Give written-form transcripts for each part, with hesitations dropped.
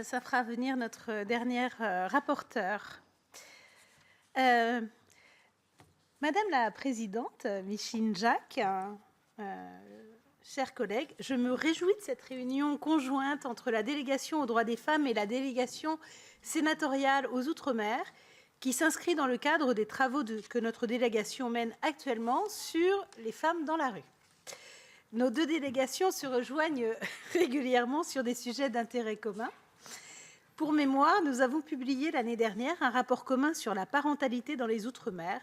ça fera venir notre dernière rapporteure. Madame la Présidente, Micheline Jacques, chers collègues, je me réjouis de cette réunion conjointe entre la délégation aux droits des femmes et la délégation sénatoriale aux Outre-mer, qui s'inscrit dans le cadre des travaux que notre délégation mène actuellement sur les femmes dans la rue. Nos deux délégations se rejoignent régulièrement sur des sujets d'intérêt commun. Pour mémoire, nous avons publié l'année dernière un rapport commun sur la parentalité dans les Outre-mer.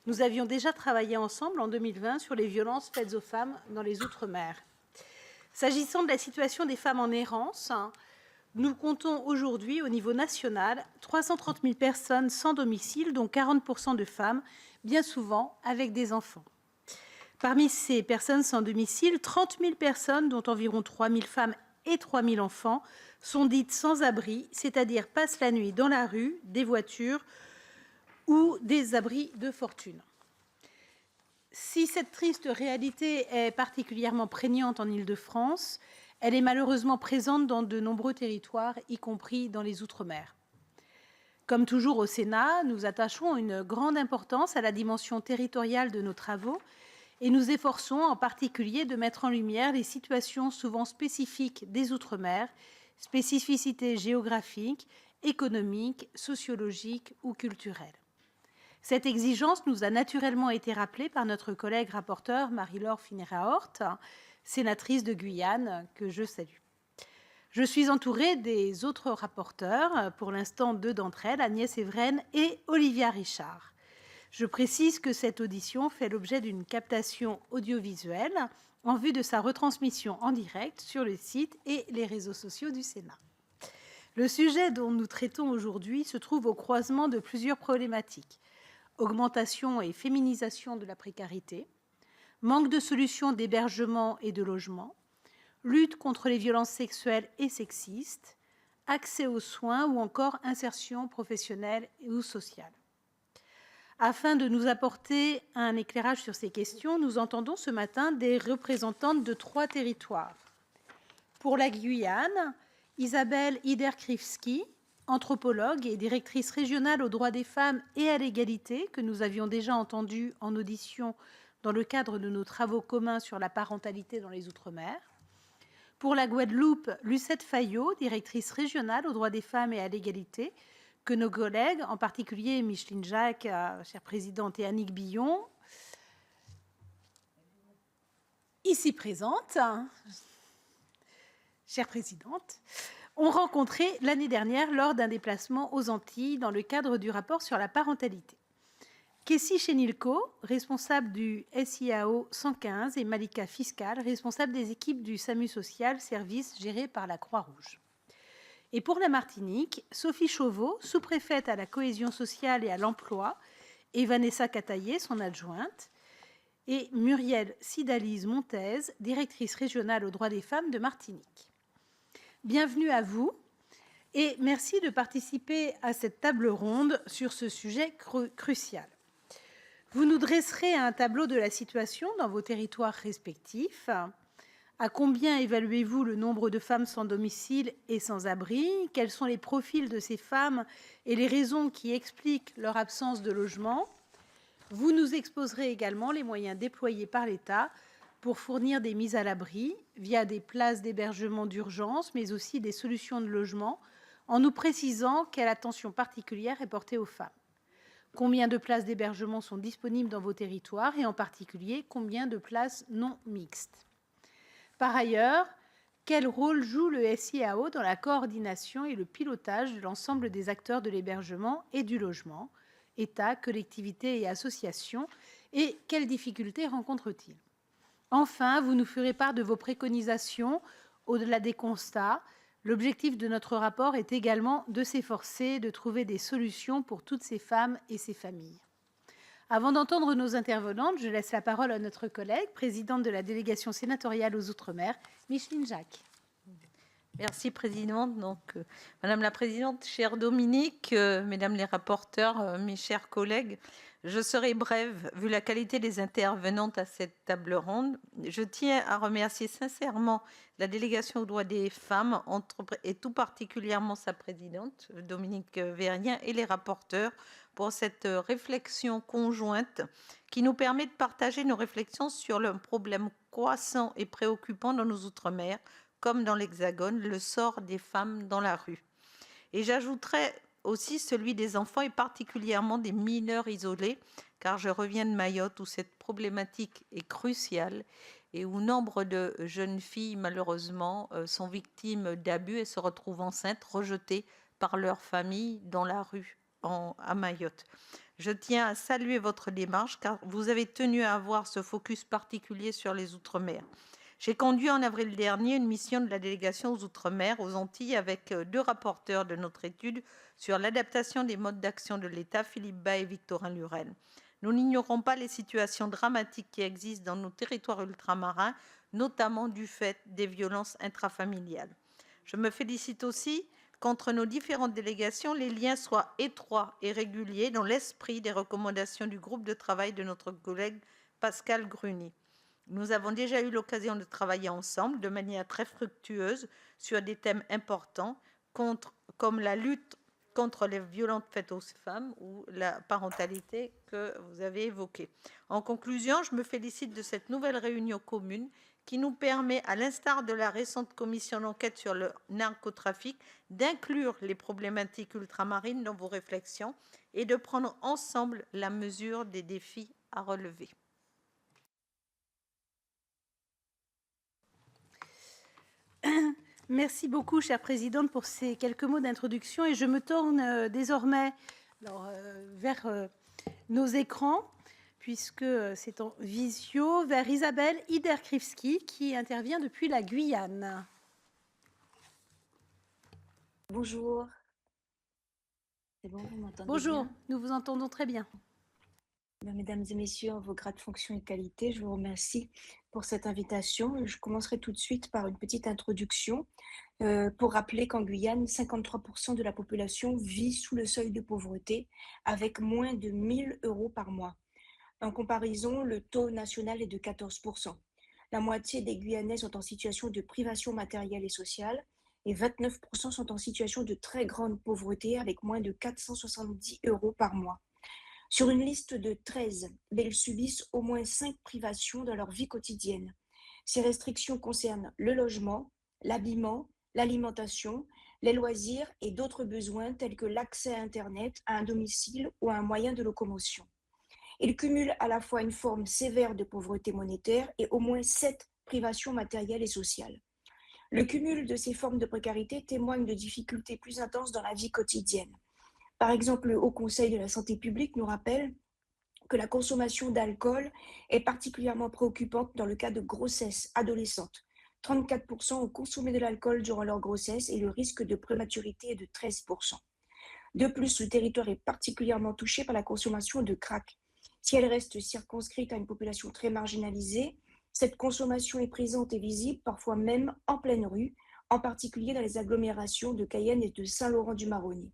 Nous avions déjà travaillé ensemble en 2020 sur les violences faites aux femmes dans les Outre-mer. S'agissant de la situation des femmes en errance, nous comptons aujourd'hui au niveau national 330 000 personnes sans domicile, dont 40% de femmes, bien souvent avec des enfants. Parmi ces personnes sans domicile, 30 000 personnes, dont environ 3 000 femmes et 3 000 enfants, sont dites sans abri, c'est-à-dire passent la nuit dans la rue, des voitures ou des abris de fortune. Si cette triste réalité est particulièrement prégnante en Île-de-France, elle est malheureusement présente dans de nombreux territoires, y compris dans les Outre-mer. Comme toujours au Sénat, nous attachons une grande importance à la dimension territoriale de nos travaux et nous efforçons en particulier de mettre en lumière les situations souvent spécifiques des Outre-mer, spécificités géographiques, économiques, sociologiques ou culturelles. Cette exigence nous a naturellement été rappelée par notre collègue rapporteure Marie-Laure Phinera-Hort, sénatrice de Guyane, que je salue. Je suis entourée des autres rapporteurs, pour l'instant 2 d'entre elles, Agnès Evren et Olivia Richard. Je précise que cette audition fait l'objet d'une captation audiovisuelle en vue de sa retransmission en direct sur le site et les réseaux sociaux du Sénat. Le sujet dont nous traitons aujourd'hui se trouve au croisement de plusieurs problématiques. Augmentation et féminisation de la précarité, manque de solutions d'hébergement et de logement, lutte contre les violences sexuelles et sexistes, accès aux soins ou encore insertion professionnelle ou sociale. Afin de nous apporter un éclairage sur ces questions, nous entendons ce matin des représentantes de 3 territoires. Pour la Guyane, Isabelle Iderkrivski, anthropologue et directrice régionale aux droits des femmes et à l'égalité, que nous avions déjà entendue en audition dans le cadre de nos travaux communs sur la parentalité dans les Outre-mer. Pour la Guadeloupe, Lucette Fayot, directrice régionale aux droits des femmes et à l'égalité, que nos collègues, en particulier Micheline Jacques, chère présidente, et Annick Billon, ici présente, chère présidente, ont rencontré l'année dernière lors d'un déplacement aux Antilles dans le cadre du rapport sur la parentalité. Kessie Chenilco, responsable du SIAO 115, et Malika Fiscal, responsable des équipes du SAMU Social, service géré par la Croix-Rouge. Et pour la Martinique, Sophie Chauveau, sous-préfète à la cohésion sociale et à l'emploi, et Vanessa Cataillé, son adjointe, et Muriel Sidalise-Montez, directrice régionale aux droits des femmes de Martinique. Bienvenue à vous et merci de participer à cette table ronde sur ce sujet crucial. Vous nous dresserez un tableau de la situation dans vos territoires respectifs. À combien évaluez-vous le nombre de femmes sans domicile et sans abri? Quels sont les profils de ces femmes et les raisons qui expliquent leur absence de logement? Vous nous exposerez également les moyens déployés par l'État pour fournir des mises à l'abri via des places d'hébergement d'urgence, mais aussi des solutions de logement, en nous précisant quelle attention particulière est portée aux femmes. Combien de places d'hébergement sont disponibles dans vos territoires et en particulier combien de places non mixtes? Par ailleurs, quel rôle joue le SIAO dans la coordination et le pilotage de l'ensemble des acteurs de l'hébergement et du logement, État, collectivités et associations, et quelles difficultés rencontre-t-il? Enfin, vous nous ferez part de vos préconisations au-delà des constats. L'objectif de notre rapport est également de s'efforcer de trouver des solutions pour toutes ces femmes et ces familles. Avant d'entendre nos intervenantes, je laisse la parole à notre collègue, présidente de la délégation sénatoriale aux Outre-mer, Micheline Jacques. Merci, Présidente. Madame la Présidente, chère Dominique, Mesdames les rapporteurs, mes chers collègues, Je serai brève, vu la qualité des intervenantes à cette table ronde. Je tiens à remercier sincèrement la délégation aux droits des femmes, et tout particulièrement sa présidente, Dominique Vérien, et les rapporteurs pour cette réflexion conjointe qui nous permet de partager nos réflexions sur le problème croissant et préoccupant dans nos outre-mer, comme dans l'Hexagone, le sort des femmes dans la rue. Et j'ajouterai aussi celui des enfants et particulièrement des mineurs isolés, car je reviens de Mayotte où cette problématique est cruciale et où nombre de jeunes filles, malheureusement, sont victimes d'abus et se retrouvent enceintes, rejetées par leur famille dans la rue à Mayotte. Je tiens à saluer votre démarche car vous avez tenu à avoir ce focus particulier sur les Outre-mer. J'ai conduit en avril dernier une mission de la délégation aux Outre-mer, aux Antilles, avec 2 rapporteurs de notre étude sur l'adaptation des modes d'action de l'État, Philippe Bas et Victorin Lurel. Nous n'ignorons pas les situations dramatiques qui existent dans nos territoires ultramarins, notamment du fait des violences intrafamiliales. Je me félicite aussi qu'entre nos différentes délégations, les liens soient étroits et réguliers dans l'esprit des recommandations du groupe de travail de notre collègue Pascale Gruny. Nous avons déjà eu l'occasion de travailler ensemble de manière très fructueuse sur des thèmes importants comme la lutte contre les violences faites aux femmes ou la parentalité que vous avez évoquée. En conclusion, je me félicite de cette nouvelle réunion commune qui nous permet, à l'instar de la récente commission d'enquête sur le narcotrafic, d'inclure les problématiques ultramarines dans vos réflexions et de prendre ensemble la mesure des défis à relever. Merci beaucoup, chère présidente, pour ces quelques mots d'introduction. Et je me tourne désormais vers nos écrans, puisque c'est en visio, vers Isabelle Iderkrivski, qui intervient depuis la Guyane. Bonjour. C'est bon, vous m'entendez Bonjour, bien? nous vous entendons très bien. Mesdames et messieurs, en vos grades, fonctions et qualités, je vous remercie pour cette invitation. Je commencerai tout de suite par une petite introduction pour rappeler qu'en Guyane, 53% de la population vit sous le seuil de pauvreté avec moins de 1 000 € par mois. En comparaison, le taux national est de 14%. La moitié des Guyanais sont en situation de privation matérielle et sociale et 29% sont en situation de très grande pauvreté avec moins de 470 € par mois. Sur une liste de 13, ils subissent au moins 5 privations dans leur vie quotidienne. Ces restrictions concernent le logement, l'habillement, l'alimentation, les loisirs et d'autres besoins tels que l'accès à Internet, à un domicile ou à un moyen de locomotion. Ils cumulent à la fois une forme sévère de pauvreté monétaire et au moins 7 privations matérielles et sociales. Le cumul de ces formes de précarité témoigne de difficultés plus intenses dans la vie quotidienne. Par exemple, le Haut Conseil de la santé publique nous rappelle que la consommation d'alcool est particulièrement préoccupante dans le cas de grossesse adolescente. 34% ont consommé de l'alcool durant leur grossesse et le risque de prématurité est de 13%. De plus, le territoire est particulièrement touché par la consommation de crack. Si elle reste circonscrite à une population très marginalisée, cette consommation est présente et visible, parfois même en pleine rue, en particulier dans les agglomérations de Cayenne et de Saint-Laurent-du-Maroni.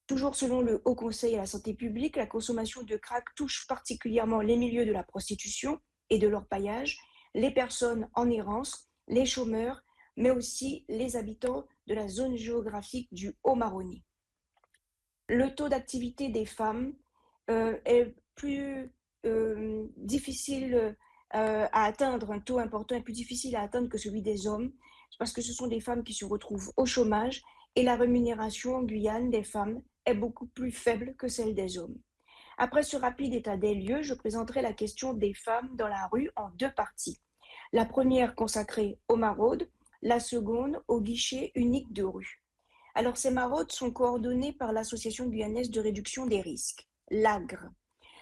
Toujours selon le Haut Conseil à la santé publique, la consommation de crack touche particulièrement les milieux de la prostitution et de l'orpaillage, les personnes en errance, les chômeurs, mais aussi les habitants de la zone géographique du Haut-Maroni. Le taux d'activité des femmes est plus difficile à atteindre, un taux important est plus difficile à atteindre que celui des hommes, parce que ce sont des femmes qui se retrouvent au chômage et la rémunération en Guyane des femmes est beaucoup plus faible que celle des hommes. Après ce rapide état des lieux, je présenterai la question des femmes dans la rue en 2 parties. La première consacrée aux maraudes, la seconde au guichet unique de rue. Alors ces maraudes sont coordonnées par l'Association guyanaise de réduction des risques, l'AGRE.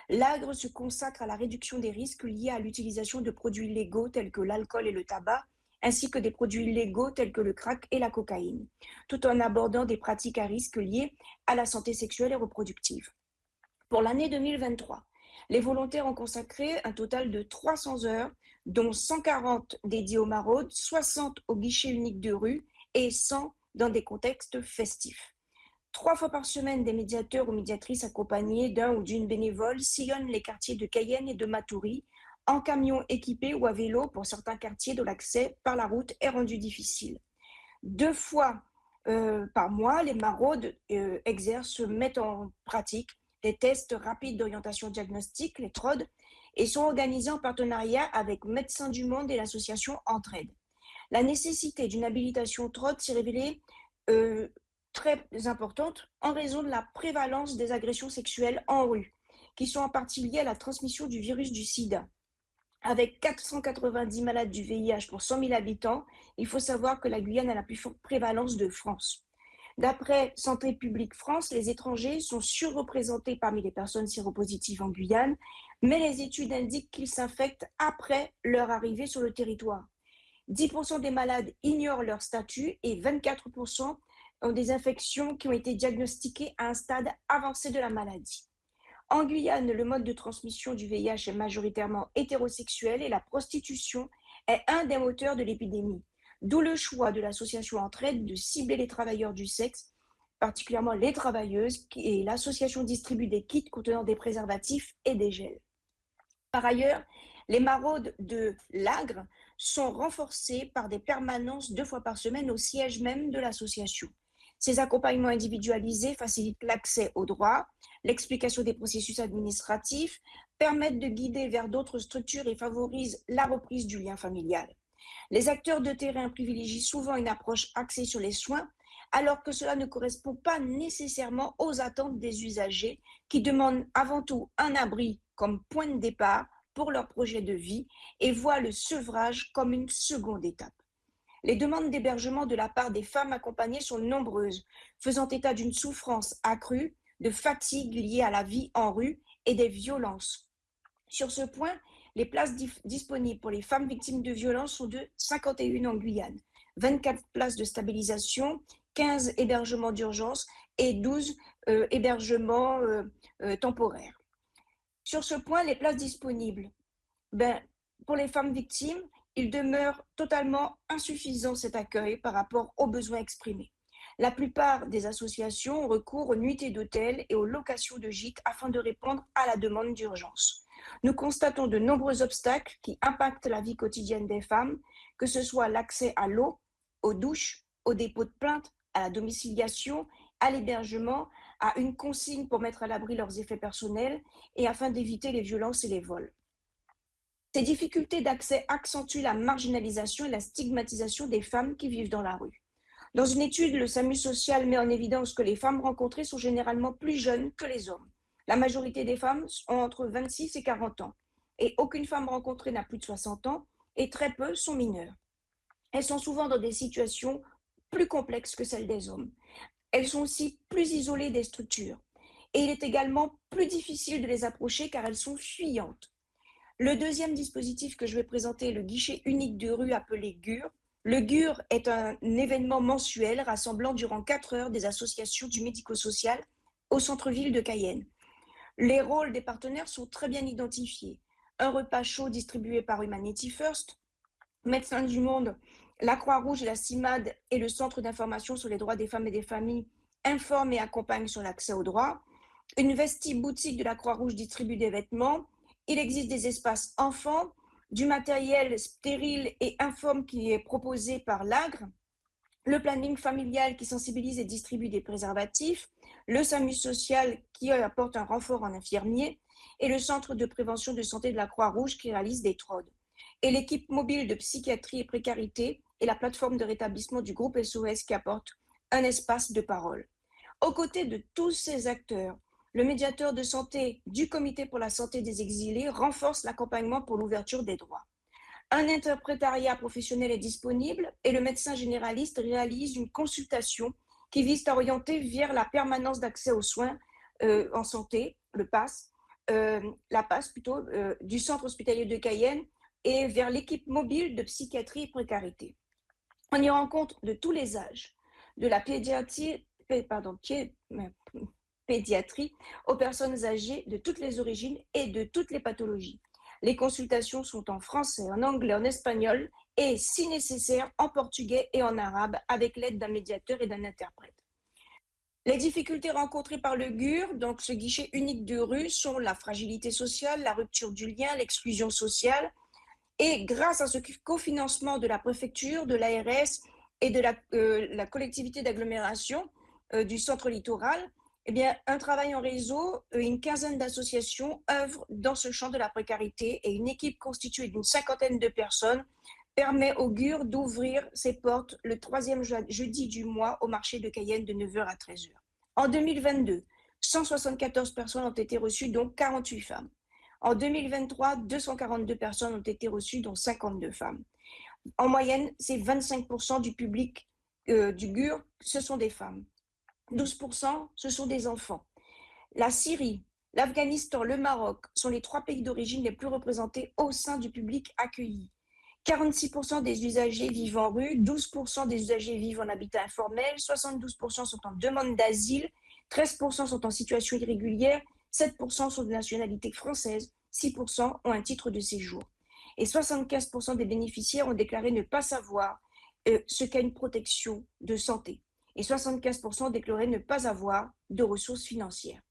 L'AGRE se consacre à la réduction des risques liés à l'utilisation de produits légaux tels que l'alcool et le tabac, ainsi que des produits illégaux tels que le crack et la cocaïne, tout en abordant des pratiques à risque liées à la santé sexuelle et reproductive. Pour l'année 2023, les volontaires ont consacré un total de 300 heures, dont 140 dédiées aux maraudes, 60 au guichet unique de rue et 100 dans des contextes festifs. 3 fois par semaine, des médiateurs ou médiatrices accompagnés d'un ou d'une bénévole sillonnent les quartiers de Cayenne et de Matoury en camion équipé ou à vélo pour certains quartiers dont l'accès par la route est rendu difficile. 2 fois par mois, les maraudes mettent en pratique des tests rapides d'orientation diagnostique, les TROD, et sont organisés en partenariat avec Médecins du Monde et l'association Entraide. La nécessité d'une habilitation TROD s'est révélée euh, très importante en raison de la prévalence des agressions sexuelles en rue, qui sont en partie liées à la transmission du virus du sida. Avec 490 malades du VIH pour 100 000 habitants, il faut savoir que la Guyane a la plus forte prévalence de France. D'après Santé publique France, les étrangers sont surreprésentés parmi les personnes séropositives en Guyane, mais les études indiquent qu'ils s'infectent après leur arrivée sur le territoire. 10% des malades ignorent leur statut et 24% ont des infections qui ont été diagnostiquées à un stade avancé de la maladie. En Guyane, le mode de transmission du VIH est majoritairement hétérosexuel et la prostitution est un des moteurs de l'épidémie. D'où le choix de l'association Entraide de cibler les travailleurs du sexe, particulièrement les travailleuses, et l'association distribue des kits contenant des préservatifs et des gels. Par ailleurs, les maraudes de l'Agre sont renforcées par des permanences 2 fois par semaine au siège même de l'association. Ces accompagnements individualisés facilitent l'accès aux droits, l'explication des processus administratifs, permettent de guider vers d'autres structures et favorisent la reprise du lien familial. Les acteurs de terrain privilégient souvent une approche axée sur les soins, alors que cela ne correspond pas nécessairement aux attentes des usagers qui demandent avant tout un abri comme point de départ pour leur projet de vie et voient le sevrage comme une seconde étape. Les demandes d'hébergement de la part des femmes accompagnées sont nombreuses, faisant état d'une souffrance accrue, de fatigue liée à la vie en rue et des violences. Sur ce point, les places disponibles pour les femmes victimes de violences sont de 51 en Guyane, 24 places de stabilisation, 15 hébergements d'urgence et 12 hébergements temporaires. Sur ce point, les places disponibles, pour les femmes victimes, il demeure totalement insuffisant cet accueil par rapport aux besoins exprimés. La plupart des associations ont recours aux nuitées d'hôtel et aux locations de gîtes afin de répondre à la demande d'urgence. Nous constatons de nombreux obstacles qui impactent la vie quotidienne des femmes, que ce soit l'accès à l'eau, aux douches, au dépôt de plainte, à la domiciliation, à l'hébergement, à une consigne pour mettre à l'abri leurs effets personnels et afin d'éviter les violences et les vols. Ces difficultés d'accès accentuent la marginalisation et la stigmatisation des femmes qui vivent dans la rue. Dans une étude, le SAMU social met en évidence que les femmes rencontrées sont généralement plus jeunes que les hommes. La majorité des femmes ont entre 26 et 40 ans et aucune femme rencontrée n'a plus de 60 ans et très peu sont mineures. Elles sont souvent dans des situations plus complexes que celles des hommes. Elles sont aussi plus isolées des structures et il est également plus difficile de les approcher car elles sont fuyantes. Le deuxième dispositif que je vais présenter est le guichet unique de rue appelé GUR. Le GUR est un événement mensuel rassemblant durant 4 heures des associations du médico-social au centre-ville de Cayenne. Les rôles des partenaires sont très bien identifiés. Un repas chaud distribué par Humanity First, Médecins du Monde, la Croix-Rouge et la CIMAD et le Centre d'information sur les droits des femmes et des familles informent et accompagnent sur l'accès aux droits. Une vesti-boutique de la Croix-Rouge distribue des vêtements. Il existe des espaces enfants, du matériel stérile et informe qui est proposé par l'Agre, le planning familial qui sensibilise et distribue des préservatifs, le SAMU social qui apporte un renfort en infirmiers et le centre de prévention de santé de la Croix-Rouge qui réalise des TROD. Et l'équipe mobile de psychiatrie et précarité et la plateforme de rétablissement du groupe SOS qui apporte un espace de parole. Aux côtés de tous ces acteurs, le médiateur de santé du Comité pour la santé des exilés renforce l'accompagnement pour l'ouverture des droits. Un interprétariat professionnel est disponible et le médecin généraliste réalise une consultation qui vise à orienter vers la permanence d'accès aux soins en santé, la PAS du centre hospitalier de Cayenne et vers l'équipe mobile de psychiatrie et précarité. On y rencontre de tous les âges, de la pédiatrie aux personnes âgées de toutes les origines et de toutes les pathologies. Les consultations sont en français, en anglais, en espagnol et, si nécessaire, en portugais et en arabe avec l'aide d'un médiateur et d'un interprète. Les difficultés rencontrées par le GUR, donc ce guichet unique de rue, sont la fragilité sociale, la rupture du lien, l'exclusion sociale. Et grâce à ce cofinancement de la préfecture, de l'ARS et de la collectivité d'agglomération du centre littoral, eh bien, un travail en réseau, une quinzaine d'associations œuvrent dans ce champ de la précarité et une équipe constituée d'une 50aine de personnes permet au GUR d'ouvrir ses portes le 3e jeudi du mois au marché de Cayenne de 9h à 13h. En 2022, 174 personnes ont été reçues, dont 48 femmes. En 2023, 242 personnes ont été reçues, dont 52 femmes. En moyenne, c'est 25% du public du GUR, ce sont des femmes. 12%, ce sont des enfants. La Syrie, l'Afghanistan, le Maroc sont les 3 pays d'origine les plus représentés au sein du public accueilli. 46% des usagers vivent en rue, 12% des usagers vivent en habitat informel, 72% sont en demande d'asile, 13% sont en situation irrégulière, 7% sont de nationalité française, 6% ont un titre de séjour. Et 75% des bénéficiaires ont déclaré ne pas savoir ce qu'est une protection de santé. Et 75% ont déclaré ne pas avoir de ressources financières.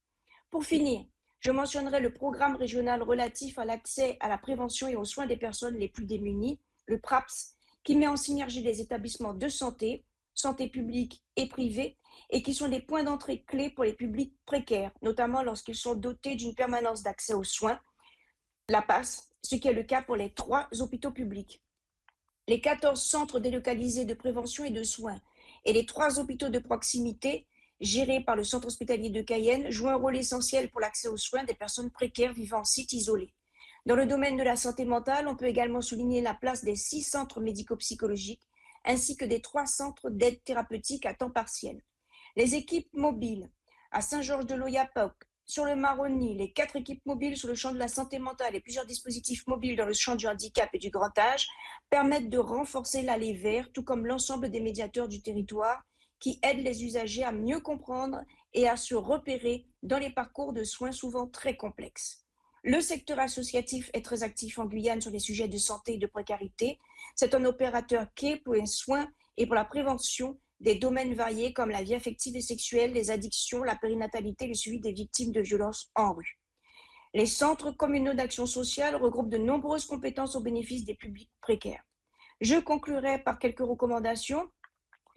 Pour finir, je mentionnerai le programme régional relatif à l'accès à la prévention et aux soins des personnes les plus démunies, le PRAPS, qui met en synergie les établissements de santé, santé publique et privée, et qui sont des points d'entrée clés pour les publics précaires, notamment lorsqu'ils sont dotés d'une permanence d'accès aux soins, la PAS, ce qui est le cas pour les 3 hôpitaux publics. Les 14 centres délocalisés de prévention et de soins et les 3 hôpitaux de proximité gérés par le centre hospitalier de Cayenne jouent un rôle essentiel pour l'accès aux soins des personnes précaires vivant en site isolé. Dans le domaine de la santé mentale, on peut également souligner la place des 6 centres médico-psychologiques ainsi que des 3 centres d'aide thérapeutique à temps partiel. Les équipes mobiles à Saint-Georges-de-l'Oyapock, sur le Maroni, les 4 équipes mobiles sur le champ de la santé mentale et plusieurs dispositifs mobiles dans le champ du handicap et du grand âge permettent de renforcer l'aller vers, tout comme l'ensemble des médiateurs du territoire qui aident les usagers à mieux comprendre et à se repérer dans les parcours de soins souvent très complexes. Le secteur associatif est très actif en Guyane sur les sujets de santé et de précarité. C'est un opérateur clé pour les soins et pour la prévention des domaines variés comme la vie affective et sexuelle, les addictions, la périnatalité, le suivi des victimes de violences en rue. Les centres communaux d'action sociale regroupent de nombreuses compétences au bénéfice des publics précaires. Je conclurai par quelques recommandations.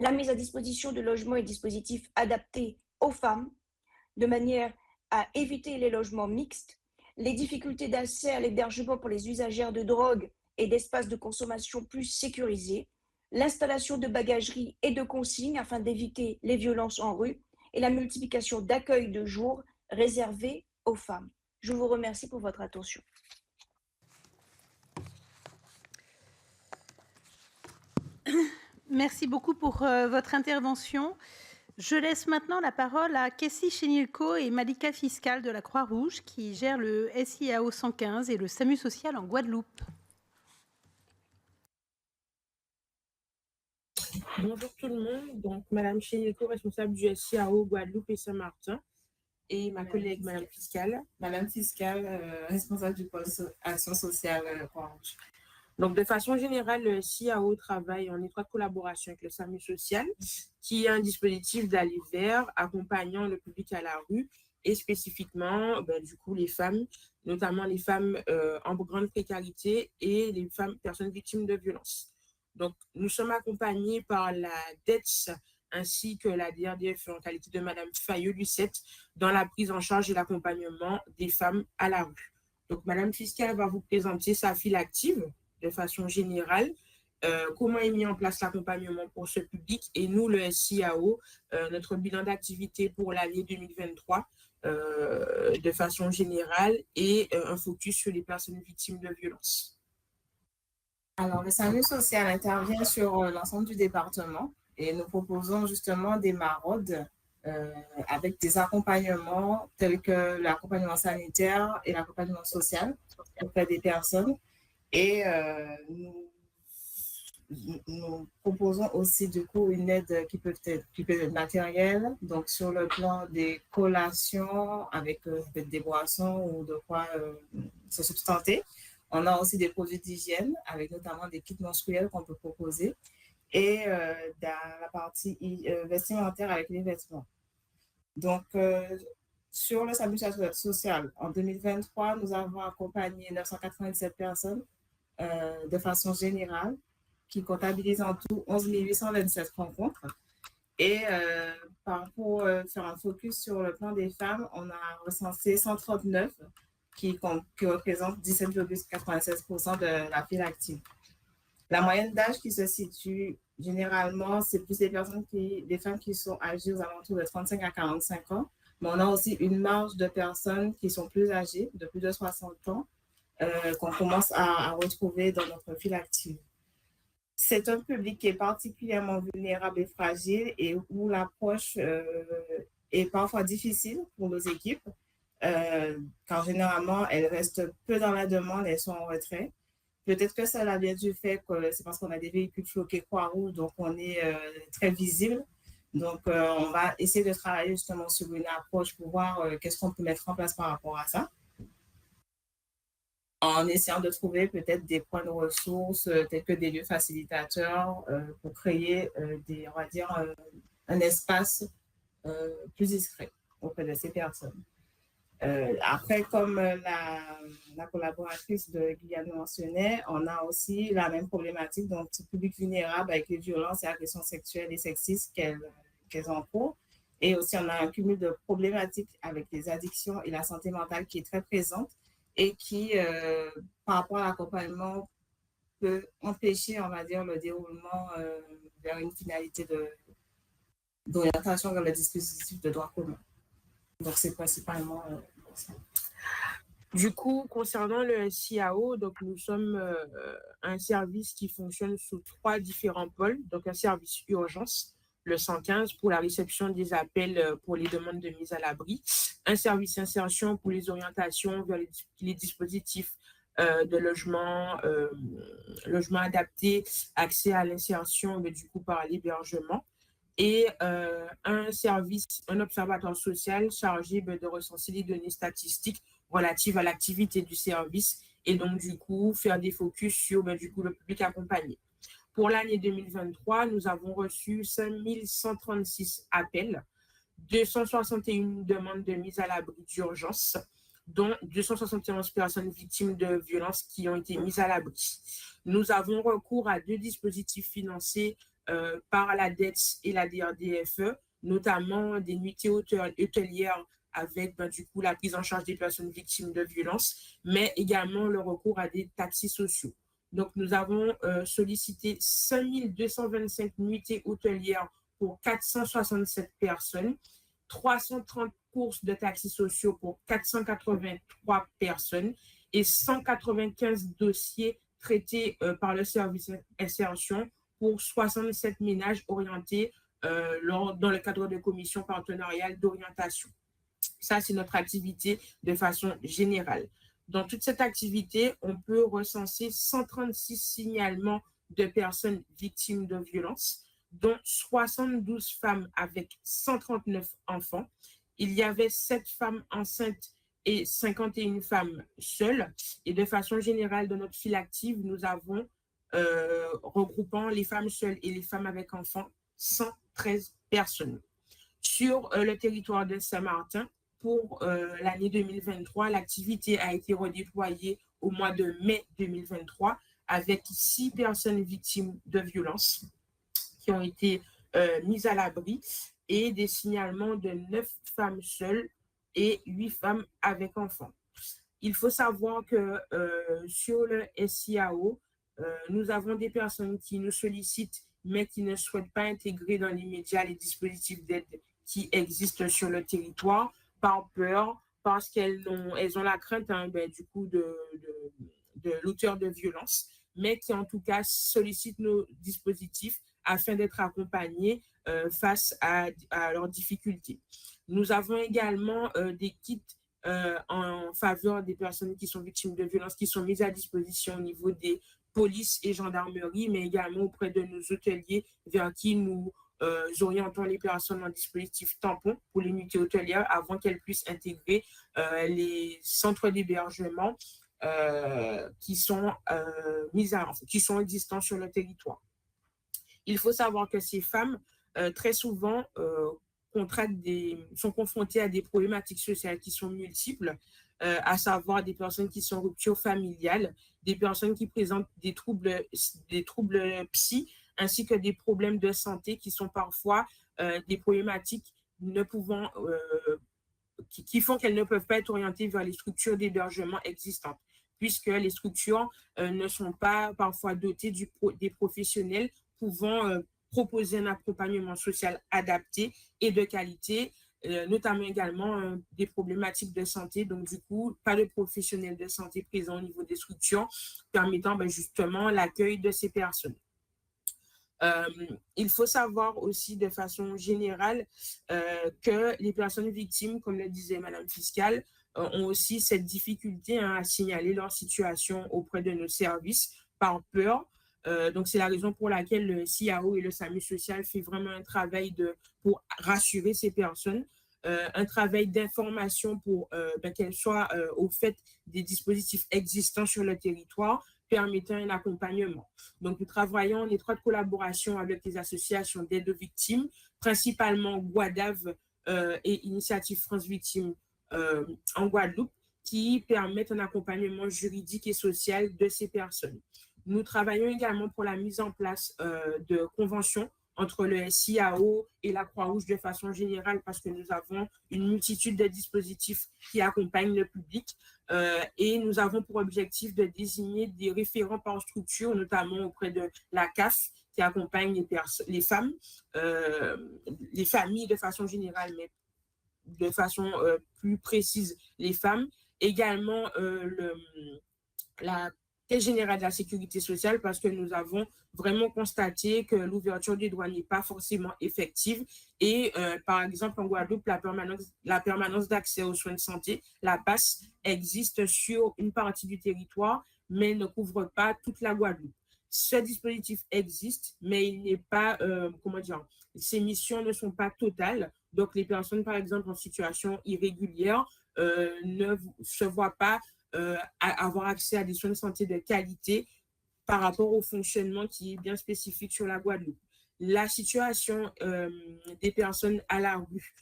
La mise à disposition de logements et dispositifs adaptés aux femmes, de manière à éviter les logements mixtes, les difficultés d'accès à l'hébergement pour les usagères de drogue et d'espaces de consommation plus sécurisés, l'installation de bagageries et de consignes afin d'éviter les violences en rue et la multiplication d'accueils de jour réservés aux femmes. Je vous remercie pour votre attention. Merci beaucoup pour votre intervention. Je laisse maintenant la parole à Kessie Chenilco et Malika Fiscal de la Croix-Rouge qui gèrent le SIAO 115 et le SAMU social en Guadeloupe. Bonjour tout le monde, donc Madame Chenilco, responsable du SIAO Guadeloupe et Saint-Martin, et ma collègue Madame Fiscal. Madame Fiscal, responsable du pôle action sociale Croix-Rouge. Donc de façon générale, le SIAO travaille en étroite collaboration avec le SAMU social, qui est un dispositif d'aller vers accompagnant le public à la rue et spécifiquement du coup les femmes, notamment les femmes en grande précarité et les femmes personnes victimes de violences. Donc, nous sommes accompagnés par la DETS ainsi que la DRDF en qualité de Madame Fayeux-Lucette dans la prise en charge et l'accompagnement des femmes à la rue. Donc, Madame Fiscal va vous présenter sa file active de façon générale, comment est mis en place l'accompagnement pour ce public et nous, le SIAO, notre bilan d'activité pour l'année 2023 de façon générale et un focus sur les personnes victimes de violences. Alors, le SAMU social intervient sur l'ensemble du département et nous proposons justement des maraudes avec des accompagnements tels que l'accompagnement sanitaire et l'accompagnement social auprès des personnes. Et nous proposons aussi du coup une aide qui peut être matérielle, donc sur le plan des collations avec des boissons ou de quoi se substanter. On a aussi des produits d'hygiène avec notamment des kits menstruels qu'on peut proposer et dans la partie vestimentaire avec les vêtements. Donc, sur le SAMU social, en 2023, nous avons accompagné 997 personnes de façon générale, qui comptabilisent en tout 11 827 rencontres. Et pour faire un focus sur le plan des femmes, on a recensé 139 qui représentent 17,96% de la file active. La moyenne d'âge qui se situe généralement, c'est plus des femmes qui sont âgées aux alentours de 35 à 45 ans, mais on a aussi une marge de personnes qui sont plus âgées, de plus de 60 ans, qu'on commence à retrouver dans notre file active. C'est un public qui est particulièrement vulnérable et fragile et où l'approche est parfois difficile pour nos équipes, car généralement, elles restent peu dans la demande, elles sont en retrait. Peut-être que cela vient du fait que c'est parce qu'on a des véhicules floqués Croix-Rouge, donc on est très visible. Donc, on va essayer de travailler justement sur une approche pour voir qu'est-ce qu'on peut mettre en place par rapport à ça, en essayant de trouver peut-être des points de ressources tels que des lieux facilitateurs pour créer on va dire, un espace plus discret auprès de ces personnes. Après, comme la collaboratrice de Guyane mentionnait, on a aussi la même problématique, donc public vulnérable avec les violences et agressions sexuelles et sexistes qu'elles encourent. Et aussi, on a un cumul de problématiques avec les addictions et la santé mentale qui est très présente et qui, par rapport à l'accompagnement, peut empêcher, on va dire, le déroulement vers une finalité d'orientation vers le dispositif de droit commun. Donc, c'est principalement ça. Du coup, concernant le SIAO, donc nous sommes un service qui fonctionne sous 3 différents pôles. Donc, un service urgence, le 115 pour la réception des appels pour les demandes de mise à l'abri, un service insertion pour les orientations vers les dispositifs de logement adapté, accès à l'insertion, mais du coup par l'hébergement, et un observatoire social chargé de recenser les données statistiques relatives à l'activité du service et donc du coup faire des focus sur du coup le public accompagné. Pour l'année 2023, nous avons reçu 5136 appels, 261 demandes de mise à l'abri d'urgence, dont 271 personnes victimes de violences qui ont été mises à l'abri. Nous avons recours à 2 dispositifs financés par la DETS et la DRDFE, notamment des nuitées hôtelières avec du coup la prise en charge des personnes victimes de violences, mais également le recours à des taxis sociaux. Donc, nous avons sollicité 5225 nuitées hôtelières pour 467 personnes, 330 courses de taxis sociaux pour 483 personnes et 195 dossiers traités par le service insertion pour 67 ménages orientés dans le cadre de commissions partenariales d'orientation. Ça, c'est notre activité de façon générale. Dans toute cette activité, on peut recenser 136 signalements de personnes victimes de violences, dont 72 femmes avec 139 enfants. Il y avait 7 femmes enceintes et 51 femmes seules. Et de façon générale, dans notre file active, nous avons, regroupant les femmes seules et les femmes avec enfants, 113 personnes. Sur le territoire de Saint-Martin, pour l'année 2023, l'activité a été redéployée au mois de mai 2023 avec 6 personnes victimes de violences qui ont été mises à l'abri et des signalements de 9 femmes seules et 8 femmes avec enfants. Il faut savoir que sur le SIAO, nous avons des personnes qui nous sollicitent mais qui ne souhaitent pas intégrer dans l'immédiat les dispositifs d'aide qui existent sur le territoire par peur, parce qu'elles ont la crainte du coup de l'auteur de violence, mais qui en tout cas sollicitent nos dispositifs afin d'être accompagnés face à leurs difficultés. Nous avons également des kits en faveur des personnes qui sont victimes de violences qui sont mises à disposition au niveau des polices et gendarmeries, mais également auprès de nos hôteliers vers qui nous orientons les personnes en dispositif tampon pour l'unité hôtelière avant qu'elles puissent intégrer les centres d'hébergement qui sont existants sur le territoire. Il faut savoir que ces femmes, très souvent, sont confrontés à des problématiques sociales qui sont multiples, à savoir des personnes qui sont en rupture familiale, des personnes qui présentent des troubles psy, ainsi que des problèmes de santé qui sont parfois des problématiques ne pouvant, qui font qu'elles ne peuvent pas être orientées vers les structures d'hébergement existantes, puisque les structures ne sont pas parfois dotées des professionnels pouvant proposer un accompagnement social adapté et de qualité, notamment également des problématiques de santé. Donc, du coup, pas de professionnels de santé présents au niveau des structures permettant justement l'accueil de ces personnes. Il faut savoir aussi de façon générale que les personnes victimes, comme le disait Madame Fiscal, ont aussi cette difficulté à signaler leur situation auprès de nos services par peur. Donc, c'est la raison pour laquelle le CIAO et le SAMU social fait vraiment un travail pour rassurer ces personnes, un travail d'information pour qu'elles soient au fait des dispositifs existants sur le territoire, permettant un accompagnement. Donc, nous travaillons en étroite collaboration avec les associations d'aide aux victimes, principalement Guadave et Initiative France Victimes en Guadeloupe, qui permettent un accompagnement juridique et social de ces personnes. Nous travaillons également pour la mise en place de conventions entre le SIAO et la Croix-Rouge de façon générale, parce que nous avons une multitude de dispositifs qui accompagnent le public et nous avons pour objectif de désigner des référents par structure, notamment auprès de la CAF, qui accompagne les femmes, les familles de façon générale, mais de façon plus précise les femmes. Également la Caisse générale de la sécurité sociale, parce que nous avons vraiment constaté que l'ouverture des droits n'est pas forcément effective. Et par exemple, en Guadeloupe, la permanence d'accès aux soins de santé, la PAS, existe sur une partie du territoire, mais ne couvre pas toute la Guadeloupe. Ce dispositif existe, mais il n'est pas, ses missions ne sont pas totales. Donc, les personnes, par exemple, en situation irrégulière, ne se voient pas avoir accès à des soins de santé de qualité par rapport au fonctionnement qui est bien spécifique sur la Guadeloupe. La situation des personnes à la rue,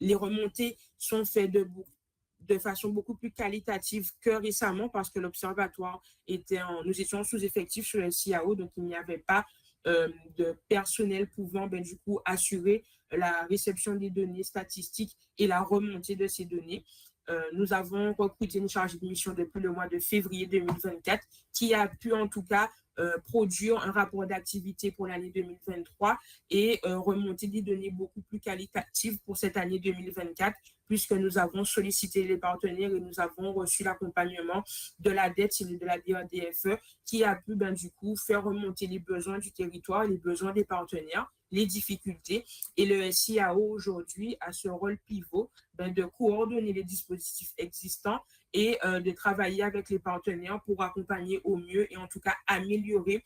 les remontées sont faites de façon beaucoup plus qualitative que récemment, parce que l'observatoire nous étions sous-effectifs sur le CIAO, donc il n'y avait pas de personnel pouvant du coup assurer la réception des données statistiques et la remontée de ces données. Nous avons recruté une chargée de mission depuis le mois de février 2024 qui a pu en tout cas produire un rapport d'activité pour l'année 2023 et remonter des données beaucoup plus qualitatives pour cette année 2024, puisque nous avons sollicité les partenaires et nous avons reçu l'accompagnement de la DETS et de la DRDFE qui a pu du coup faire remonter les besoins du territoire, les besoins des partenaires, les difficultés. Et le SIAO aujourd'hui a ce rôle pivot de coordonner les dispositifs existants et de travailler avec les partenaires pour accompagner au mieux et en tout cas améliorer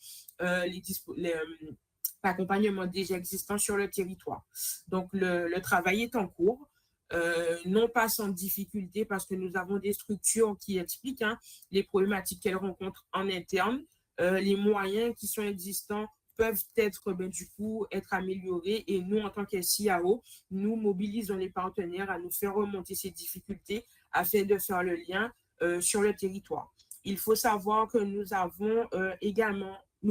l'accompagnement déjà existant sur le territoire. Donc, le travail est en cours. Non pas sans difficulté, parce que nous avons des structures qui expliquent les problématiques qu'elles rencontrent en interne. Les moyens qui sont existants peuvent être du coup être améliorés, et nous, en tant que SIAO, nous mobilisons les partenaires à nous faire remonter ces difficultés afin de faire le lien sur le territoire. Il faut savoir que nous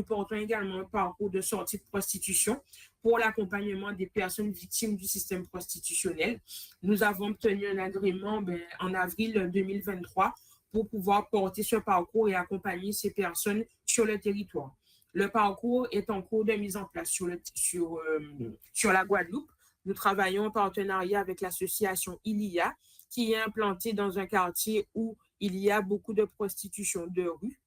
portons également un parcours de sortie de prostitution pour l'accompagnement des personnes victimes du système prostitutionnel. Nous avons obtenu un agrément en avril 2023 pour pouvoir porter ce parcours et accompagner ces personnes sur le territoire. Le parcours est en cours de mise en place sur la Guadeloupe. Nous travaillons en partenariat avec l'association ILIA, qui est implantée dans un quartier où il y a beaucoup de prostitution de rue.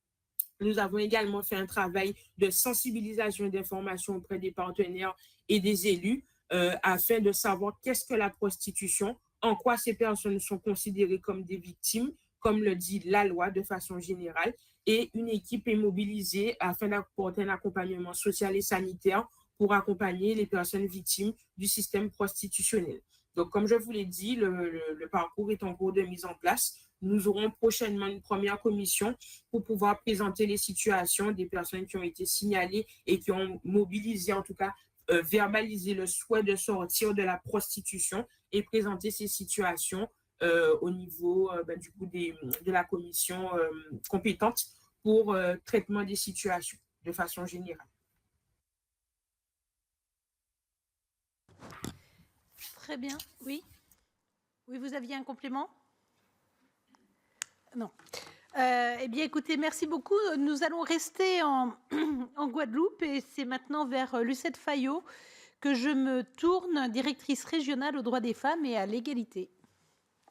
Nous avons également fait un travail de sensibilisation et d'information auprès des partenaires et des élus afin de savoir qu'est-ce que la prostitution, en quoi ces personnes sont considérées comme des victimes, comme le dit la loi de façon générale, et une équipe est mobilisée afin d'apporter un accompagnement social et sanitaire pour accompagner les personnes victimes du système prostitutionnel. Donc, comme je vous l'ai dit, le parcours est en cours de mise en place. Nous aurons prochainement une première commission pour pouvoir présenter les situations des personnes qui ont été signalées et qui ont mobilisé, en tout cas, verbaliser le souhait de sortir de la prostitution et présenter ces situations au niveau du coup de la commission compétente pour traitement des situations de façon générale. Très bien, oui. Oui, vous aviez un complément? Non. Eh bien, écoutez, merci beaucoup. Nous allons rester en Guadeloupe et c'est maintenant vers Lucette Fayot que je me tourne, directrice régionale aux droits des femmes et à l'égalité.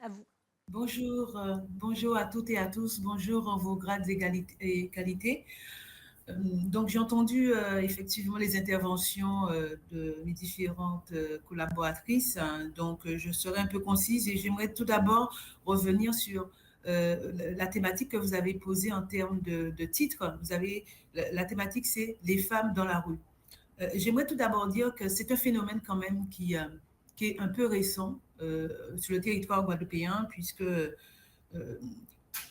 À vous. Bonjour, bonjour à toutes et à tous. Bonjour en vos grades et qualités. Donc, j'ai entendu effectivement les interventions de mes différentes collaboratrices. Donc, je serai un peu concise et j'aimerais tout d'abord revenir sur la thématique que vous avez posée en termes de titre. La thématique, c'est les femmes dans la rue. J'aimerais tout d'abord dire que c'est un phénomène quand même qui est un peu récent sur le territoire guadeloupéen, puisque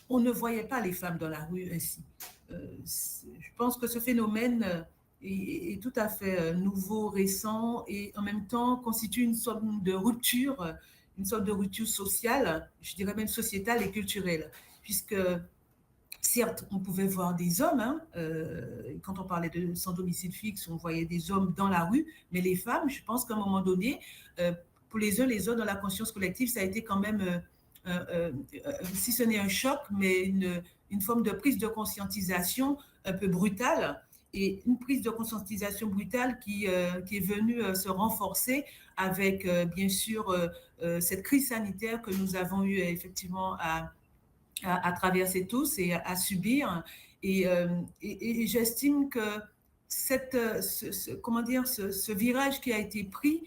on ne voyait pas les femmes dans la rue ainsi. Je pense que ce phénomène est tout à fait nouveau, récent, et en même temps constitue une sorte de rupture sociale, je dirais même sociétale et culturelle, puisque certes, on pouvait voir des hommes, quand on parlait de sans domicile fixe, on voyait des hommes dans la rue, mais les femmes, je pense qu'à un moment donné, pour les uns, les autres, dans la conscience collective, ça a été quand même, si ce n'est un choc, mais une forme de prise de conscientisation un peu brutale, et une prise de conscientisation brutale qui est venue se renforcer avec, bien sûr, cette crise sanitaire que nous avons eu effectivement à traverser tous et à subir. Et j'estime que ce virage qui a été pris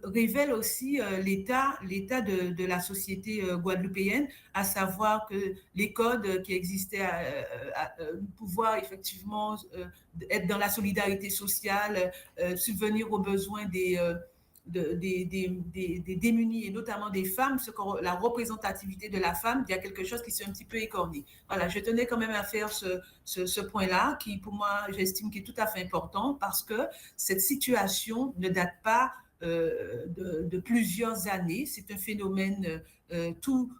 révèle aussi l'état de la société guadeloupéenne, à savoir que les codes qui existaient, pouvoir effectivement être dans la solidarité sociale, subvenir aux besoins des démunis et notamment des femmes, la représentativité de la femme, il y a quelque chose qui s'est un petit peu écorné. Voilà, je tenais quand même à faire ce point-là qui, pour moi, j'estime qu'il est tout à fait important parce que cette situation ne date pas de plusieurs années. C'est un phénomène tout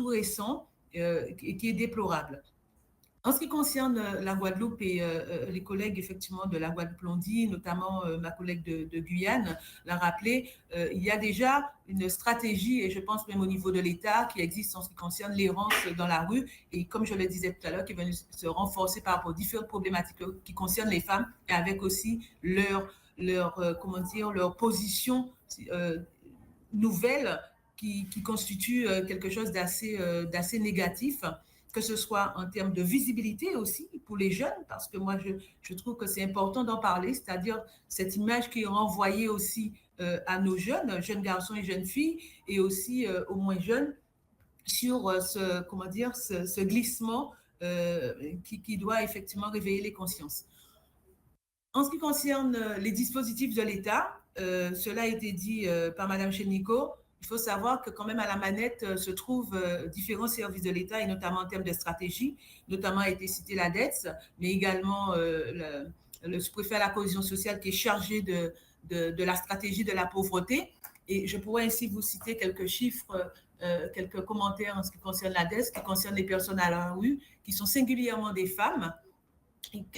récent et qui est déplorable. En ce qui concerne la Guadeloupe et les collègues effectivement de la Guadeloupe l'ont dit, notamment ma collègue de Guyane l'a rappelé, il y a déjà une stratégie, et je pense même au niveau de l'État, qui existe en ce qui concerne l'errance dans la rue, et comme je le disais tout à l'heure, qui va se renforcer par rapport aux différentes problématiques qui concernent les femmes, et avec aussi leur position nouvelle qui constitue quelque chose d'assez négatif, que ce soit en termes de visibilité aussi pour les jeunes, parce que moi, je trouve que c'est important d'en parler, c'est-à-dire cette image qui est renvoyée aussi à nos jeunes garçons et jeunes filles, et aussi aux moins jeunes, sur ce glissement qui doit effectivement réveiller les consciences. En ce qui concerne les dispositifs de l'État, cela a été dit par Madame Chénico, il faut savoir que quand même à la manette se trouvent différents services de l'État, et notamment en termes de stratégie, notamment a été cité la DETS, mais également le sous-préfet à la cohésion sociale qui est chargé de la stratégie de la pauvreté. Et je pourrais ainsi vous citer quelques chiffres, quelques commentaires en ce qui concerne la DETS, qui concerne les personnes à la rue, qui sont singulièrement des femmes,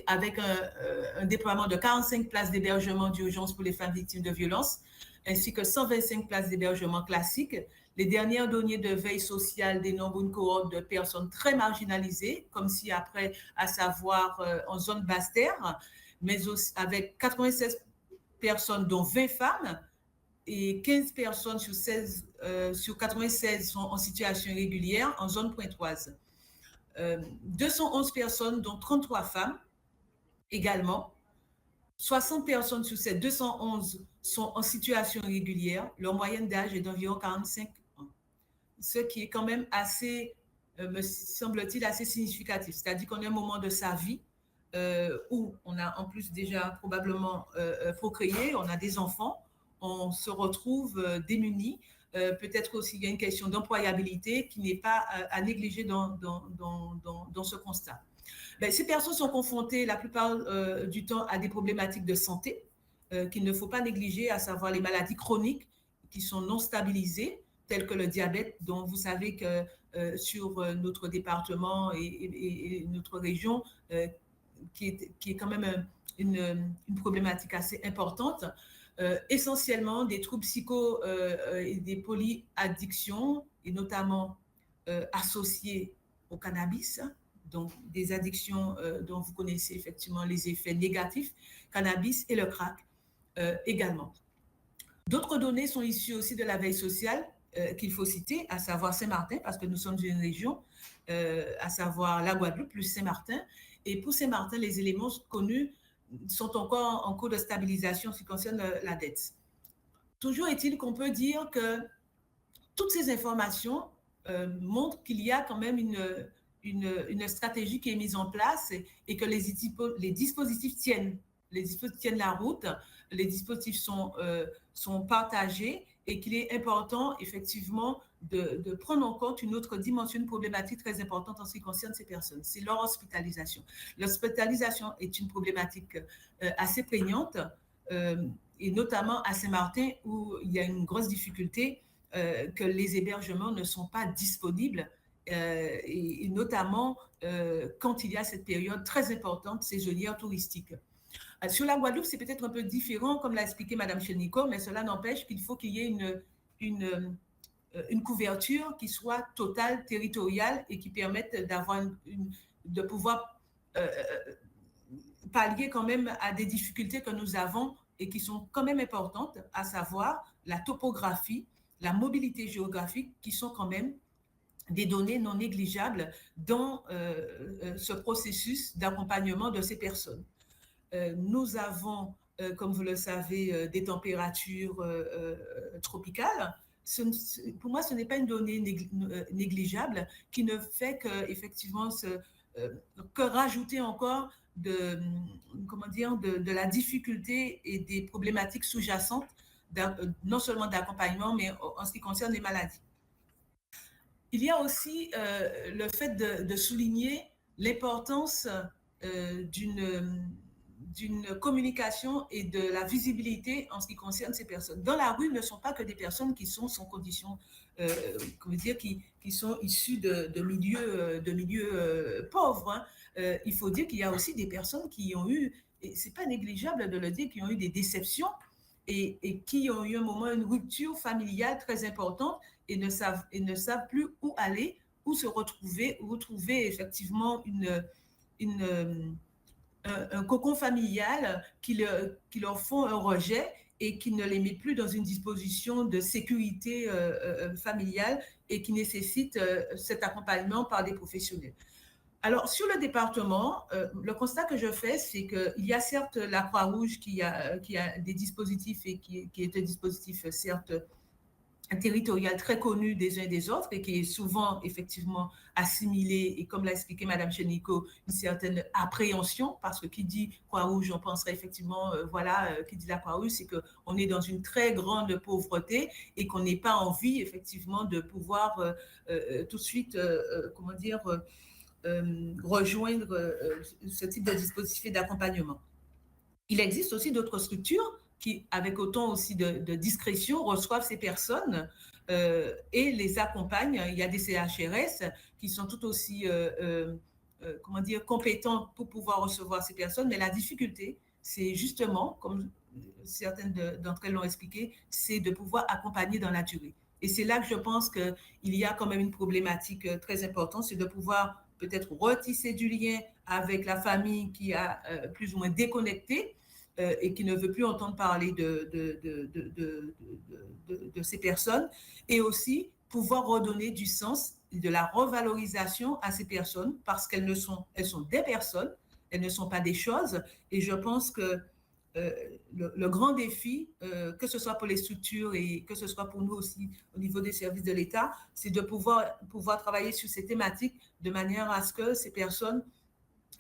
avec un déploiement de 45 places d'hébergement d'urgence pour les femmes victimes de violences, ainsi que 125 places d'hébergement classiques. Les dernières données de veille sociale dénombrent une cohorte de personnes très marginalisées, comme si après, à savoir en zone basse-terre, mais aussi avec 96 personnes, dont 20 femmes, et 15 personnes sur 96 sont en situation irrégulière en zone pointoise. 211 personnes, dont 33 femmes également. 60 personnes sur ces 211 sont en situation irrégulière. Leur moyenne d'âge est d'environ 45 ans. Ce qui est quand même assez, me semble-t-il, assez significatif. C'est-à-dire qu'on est à un moment de sa vie où on a en plus déjà probablement procréé, on a des enfants, on se retrouve démunis. Peut-être aussi il y a une question d'employabilité qui n'est pas à négliger dans ce constat. Ces personnes sont confrontées la plupart du temps à des problématiques de santé, qu'il ne faut pas négliger, à savoir les maladies chroniques qui sont non stabilisées, telles que le diabète, dont vous savez que sur notre département et notre région, qui est quand même une problématique assez importante, essentiellement des troubles psycho et des polyaddictions, et notamment associés au cannabis, donc des addictions dont vous connaissez effectivement les effets négatifs, cannabis et le crack également. D'autres données sont issues aussi de la veille sociale qu'il faut citer, à savoir Saint-Martin, parce que nous sommes une région, à savoir la Guadeloupe plus Saint-Martin. Et pour Saint-Martin, les éléments connus sont encore en cours de stabilisation en ce qui concerne la dette. Toujours est-il qu'on peut dire que toutes ces informations montrent qu'il y a quand même une stratégie qui est mise en place et que les dispositifs tiennent la route, les dispositifs sont partagés et qu'il est important effectivement de prendre en compte une autre dimension, une problématique très importante en ce qui concerne ces personnes, c'est leur hospitalisation. L'hospitalisation est une problématique assez prégnante et notamment à Saint-Martin où il y a une grosse difficulté que les hébergements ne sont pas disponibles et notamment quand il y a cette période très importante saisonnière touristique. Sur la Guadeloupe, c'est peut-être un peu différent, comme l'a expliqué Mme Chelnico, mais cela n'empêche qu'il faut qu'il y ait une couverture qui soit totale, territoriale et qui permette de pouvoir pallier quand même à des difficultés que nous avons et qui sont quand même importantes, à savoir la topographie, la mobilité géographique, qui sont quand même des données non négligeables dans ce processus d'accompagnement de ces personnes. Nous avons, comme vous le savez, des températures tropicales. Pour moi, ce n'est pas une donnée négligeable qui ne fait qu'effectivement que rajouter encore de la difficulté et des problématiques sous-jacentes, non seulement d'accompagnement, mais en ce qui concerne les maladies. Il y a aussi le fait de souligner l'importance d'une communication et de la visibilité en ce qui concerne ces personnes. Dans la rue, ne sont pas que des personnes qui sont sans condition, qui sont issues de milieux pauvres. Hein. Il faut dire qu'il y a aussi des personnes qui ont eu, et c'est pas négligeable de le dire, qui ont eu des déceptions et qui ont eu un moment, une rupture familiale très importante et ne savent plus où aller, où se retrouver effectivement un cocon familial qui leur font un rejet et qui ne les met plus dans une disposition de sécurité familiale et qui nécessite cet accompagnement par des professionnels. Alors, sur le département, le constat que je fais, c'est qu'il y a certes la Croix-Rouge qui a des dispositifs et qui est un dispositif certes territorial très connu des uns et des autres et qui est souvent effectivement assimilé et comme l'a expliqué Mme Chelnico, une certaine appréhension parce que qui dit Croix-Rouge, on penserait effectivement, qui dit la Croix-Rouge, c'est qu'on est dans une très grande pauvreté et qu'on n'ait pas envie effectivement de pouvoir tout de suite, rejoindre ce type de dispositif et d'accompagnement. Il existe aussi d'autres structures qui, avec autant aussi de discrétion, reçoivent ces personnes et les accompagnent. Il y a des CHRS qui sont tout aussi compétents pour pouvoir recevoir ces personnes, mais la difficulté, c'est justement, comme certaines d'entre elles l'ont expliqué, c'est de pouvoir accompagner dans la durée. Et c'est là que je pense qu'il y a quand même une problématique très importante, c'est de pouvoir peut-être retisser du lien avec la famille qui a plus ou moins déconnecté et qui ne veut plus entendre parler de ces personnes, et aussi pouvoir redonner du sens et de la revalorisation à ces personnes parce elles sont des personnes, elles ne sont pas des choses. Et je pense que le grand défi, que ce soit pour les structures et que ce soit pour nous aussi au niveau des services de l'État, c'est de pouvoir travailler sur ces thématiques de manière à ce que ces personnes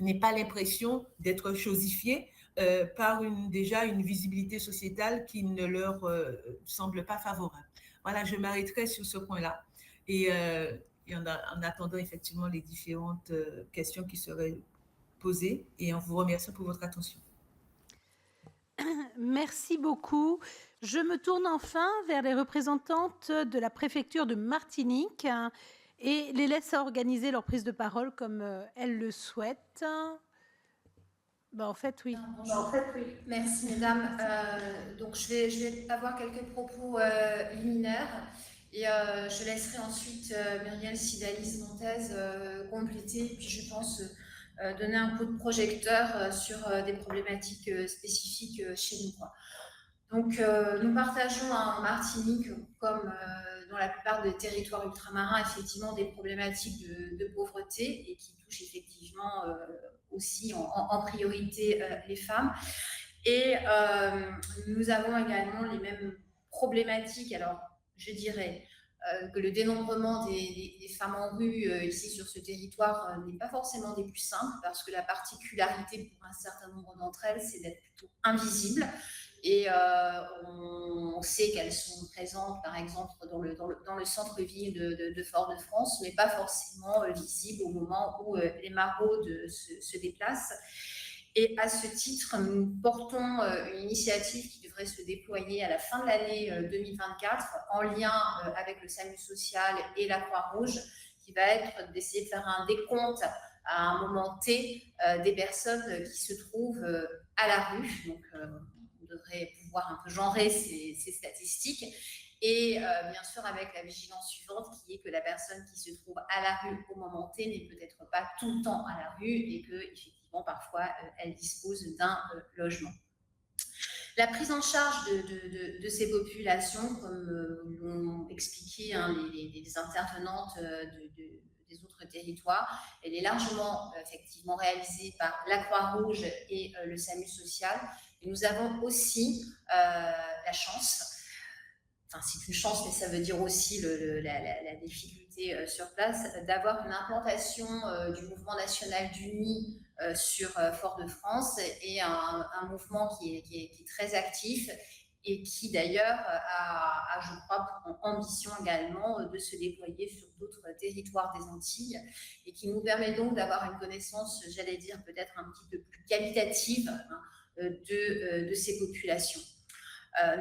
n'aient pas l'impression d'être chosifiées par déjà une visibilité sociétale qui ne leur semble pas favorable. Voilà, je m'arrêterai sur ce point-là. Et en attendant effectivement les différentes questions qui seraient posées, et en vous remerciant pour votre attention. Merci beaucoup. Je me tourne enfin vers les représentantes de la préfecture de Martinique et les laisse organiser leur prise de parole comme elles le souhaitent. En fait, oui. Bonjour. Merci, mesdames. Donc, je vais avoir quelques propos liminaires et je laisserai ensuite Muriel Sidalis-Montez compléter. Puis, je pense donner un coup de projecteur sur des problématiques spécifiques chez nous, quoi. Donc, nous partageons en Martinique, comme dans la plupart des territoires ultramarins, effectivement des problématiques de pauvreté et qui touchent effectivement aussi en priorité les femmes. Et nous avons également les mêmes problématiques, alors je dirais que le dénombrement des femmes en rue ici sur ce territoire n'est pas forcément des plus simples, parce que la particularité pour un certain nombre d'entre elles, c'est d'être plutôt invisible. Et on sait qu'elles sont présentes, par exemple, dans le centre-ville de Fort-de-France, mais pas forcément visibles au moment où les maraudes se déplacent. Et à ce titre, nous portons une initiative qui devrait se déployer à la fin de l'année 2024 en lien avec le SAMU social et la Croix-Rouge, qui va être d'essayer de faire un décompte à un moment T des personnes qui se trouvent à la rue. Donc, on devrait pouvoir un peu genrer ces statistiques. Et bien sûr, avec la vigilance suivante, qui est que la personne qui se trouve à la rue au moment T n'est peut-être pas tout le temps à la rue et que, effectivement, parfois, elle dispose d'un logement. La prise en charge de ces populations, comme l'ont expliqué les intervenantes des autres territoires, elle est largement effectivement réalisée par la Croix-Rouge et le SAMU social. Et nous avons aussi la chance, enfin c'est une chance, mais ça veut dire aussi la difficulté sur place, d'avoir une implantation du mouvement national d'UNI sur Fort-de-France et un mouvement qui est très actif et qui d'ailleurs a, je crois, pour ambition également de se déployer sur d'autres territoires des Antilles et qui nous permet donc d'avoir une connaissance, j'allais dire, peut-être un petit peu plus qualitative de ces populations.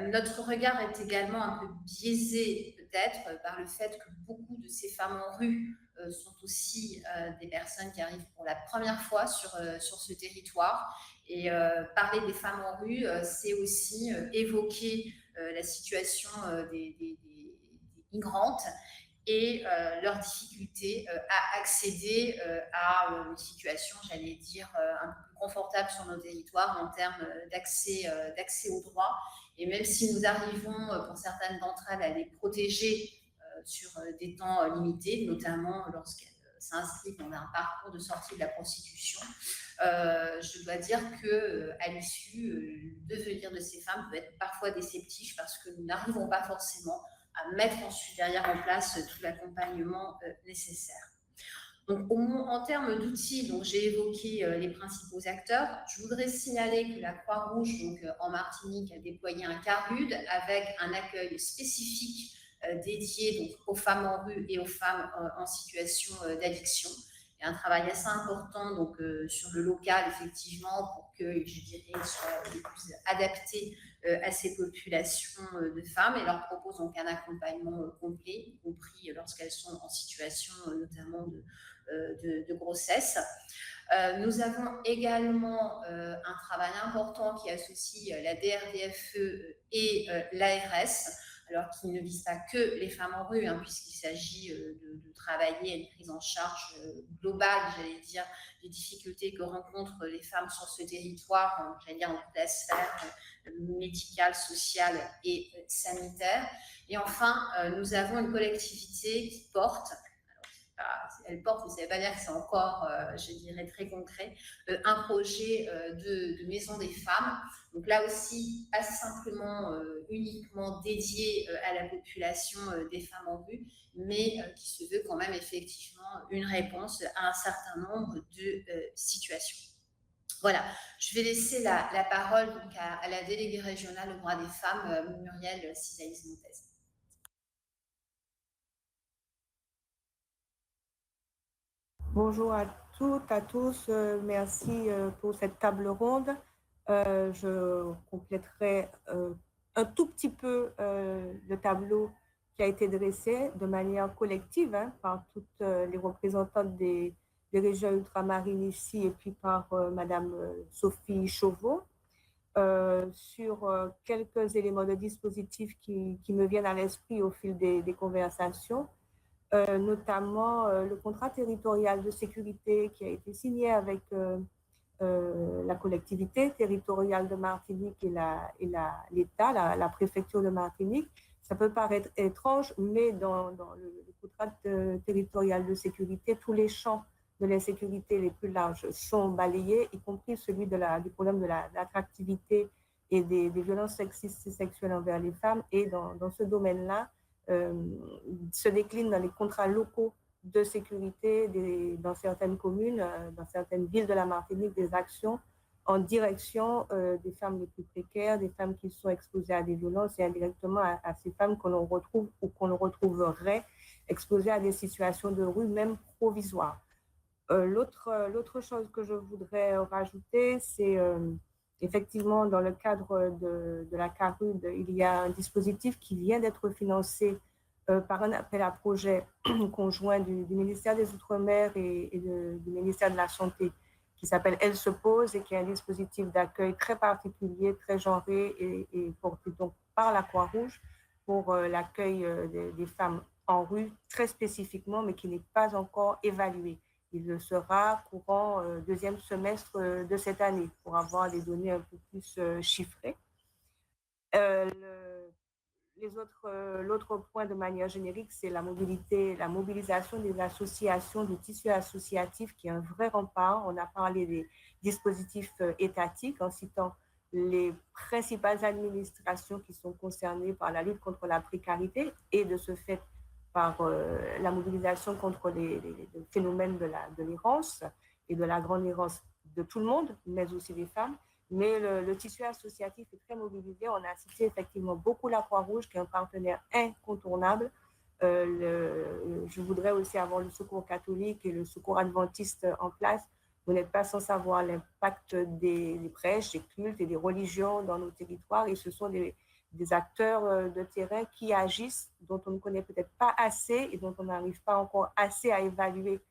Notre regard est également un peu biaisé peut-être par le fait que beaucoup de ces femmes en rue sont aussi des personnes qui arrivent pour la première fois sur ce territoire. Et parler des femmes en rue, c'est aussi évoquer la situation des migrantes et leur difficulté à accéder à une situation, j'allais dire, un peu plus confortable sur nos territoires en termes d'accès aux droits. Et même si nous arrivons, pour certaines d'entre elles, à les protéger sur des temps limités, notamment lorsqu'elles s'inscrivent dans un parcours de sortie de la prostitution, je dois dire qu'à l'issue, le devenir de ces femmes peut être parfois déceptif parce que nous n'arrivons pas forcément à mettre ensuite derrière en place tout l'accompagnement nécessaire. Donc, en termes d'outils, donc j'ai évoqué les principaux acteurs. Je voudrais signaler que la Croix-Rouge, donc en Martinique, a déployé un CARUD avec un accueil spécifique dédié donc, aux femmes en rue et aux femmes en situation d'addiction. Il y a un travail assez important donc, sur le local, effectivement, pour que, je dirais, soit le plus adapté à ces populations de femmes et leur propose donc un accompagnement complet, y compris lorsqu'elles sont en situation notamment de grossesse. Nous avons également un travail important qui associe la DRDFE et l'ARS, alors qui ne vise pas que les femmes en rue, puisqu'il s'agit de travailler à une prise en charge globale, j'allais dire, des difficultés que rencontrent les femmes sur ce territoire, j'allais dire en toute la sphère médicale, sociale et sanitaire. Et enfin, nous avons une collectivité qui porte, elle porte, mais ça ne veut pas dire que c'est encore, je dirais, très concret, un projet de maison des femmes. Donc là aussi, pas simplement uniquement dédié à la population des femmes en rue, mais qui se veut quand même effectivement une réponse à un certain nombre de situations. Voilà, je vais laisser la parole donc, à la déléguée régionale aux droits des femmes, Muriel Sidalis-Montez. Bonjour à toutes, à tous. Merci pour cette table ronde. Je compléterai un tout petit peu le tableau qui a été dressé de manière collective par toutes les représentantes des régions ultramarines ici et puis par Madame Sophie Chauveau sur quelques éléments de dispositifs qui me viennent à l'esprit au fil des conversations, notamment le contrat territorial de sécurité qui a été signé avec la collectivité territoriale de Martinique et l'État, la préfecture de Martinique. Ça peut paraître étrange, mais dans le contrat territorial de sécurité, tous les champs de l'insécurité les plus larges sont balayés, y compris celui du problème de l'attractivité et des violences sexistes et sexuelles envers les femmes. Et dans ce domaine-là, se décline dans les contrats locaux de sécurité dans certaines communes, dans certaines villes de la Martinique, des actions en direction des femmes les plus précaires, des femmes qui sont exposées à des violences et indirectement à ces femmes que l'on retrouve ou qu'on retrouverait exposées à des situations de rue, même provisoires. L'autre chose que je voudrais rajouter, c'est effectivement dans le cadre de la CARUD, il y a un dispositif qui vient d'être financé par un appel à projet conjoint du ministère des Outre-mer et du ministère de la Santé, qui s'appelle Elle se pose et qui est un dispositif d'accueil très particulier, très genré et porté donc par la Croix-Rouge pour l'accueil des femmes en rue, très spécifiquement, mais qui n'est pas encore évalué. Il le sera courant deuxième semestre de cette année pour avoir des données un peu plus chiffrées. L'autre point de manière générique, c'est la mobilisation des associations, du tissu associatif qui est un vrai rempart. On a parlé des dispositifs étatiques en citant les principales administrations qui sont concernées par la lutte contre la précarité et de ce fait par la mobilisation contre les phénomènes de l'errance et de la grande errance de tout le monde, mais aussi des femmes. Mais le tissu associatif est très mobilisé. On a cité effectivement beaucoup la Croix-Rouge, qui est un partenaire incontournable. Je voudrais aussi avoir le Secours catholique et le Secours adventiste en place. Vous n'êtes pas sans savoir l'impact des prêches, des cultes et des religions dans nos territoires. Et ce sont des acteurs de terrain qui agissent, dont on ne connaît peut-être pas assez et dont on n'arrive pas encore assez à évaluer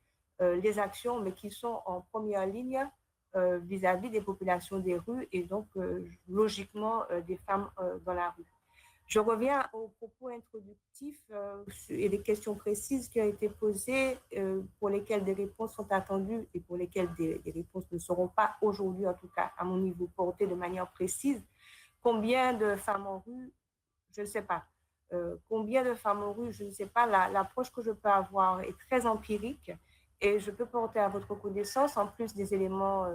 les actions, mais qui sont en première ligne vis-à-vis des populations des rues et donc logiquement des femmes dans la rue. Je reviens aux propos introductifs et des questions précises qui ont été posées pour lesquelles des réponses sont attendues et pour lesquelles des réponses ne seront pas aujourd'hui, en tout cas à mon niveau, portées de manière précise. Combien de femmes en rue? Je ne sais pas. Combien de femmes en rue? Je ne sais pas. L'approche que je peux avoir est très empirique. Et je peux porter à votre connaissance, en plus des éléments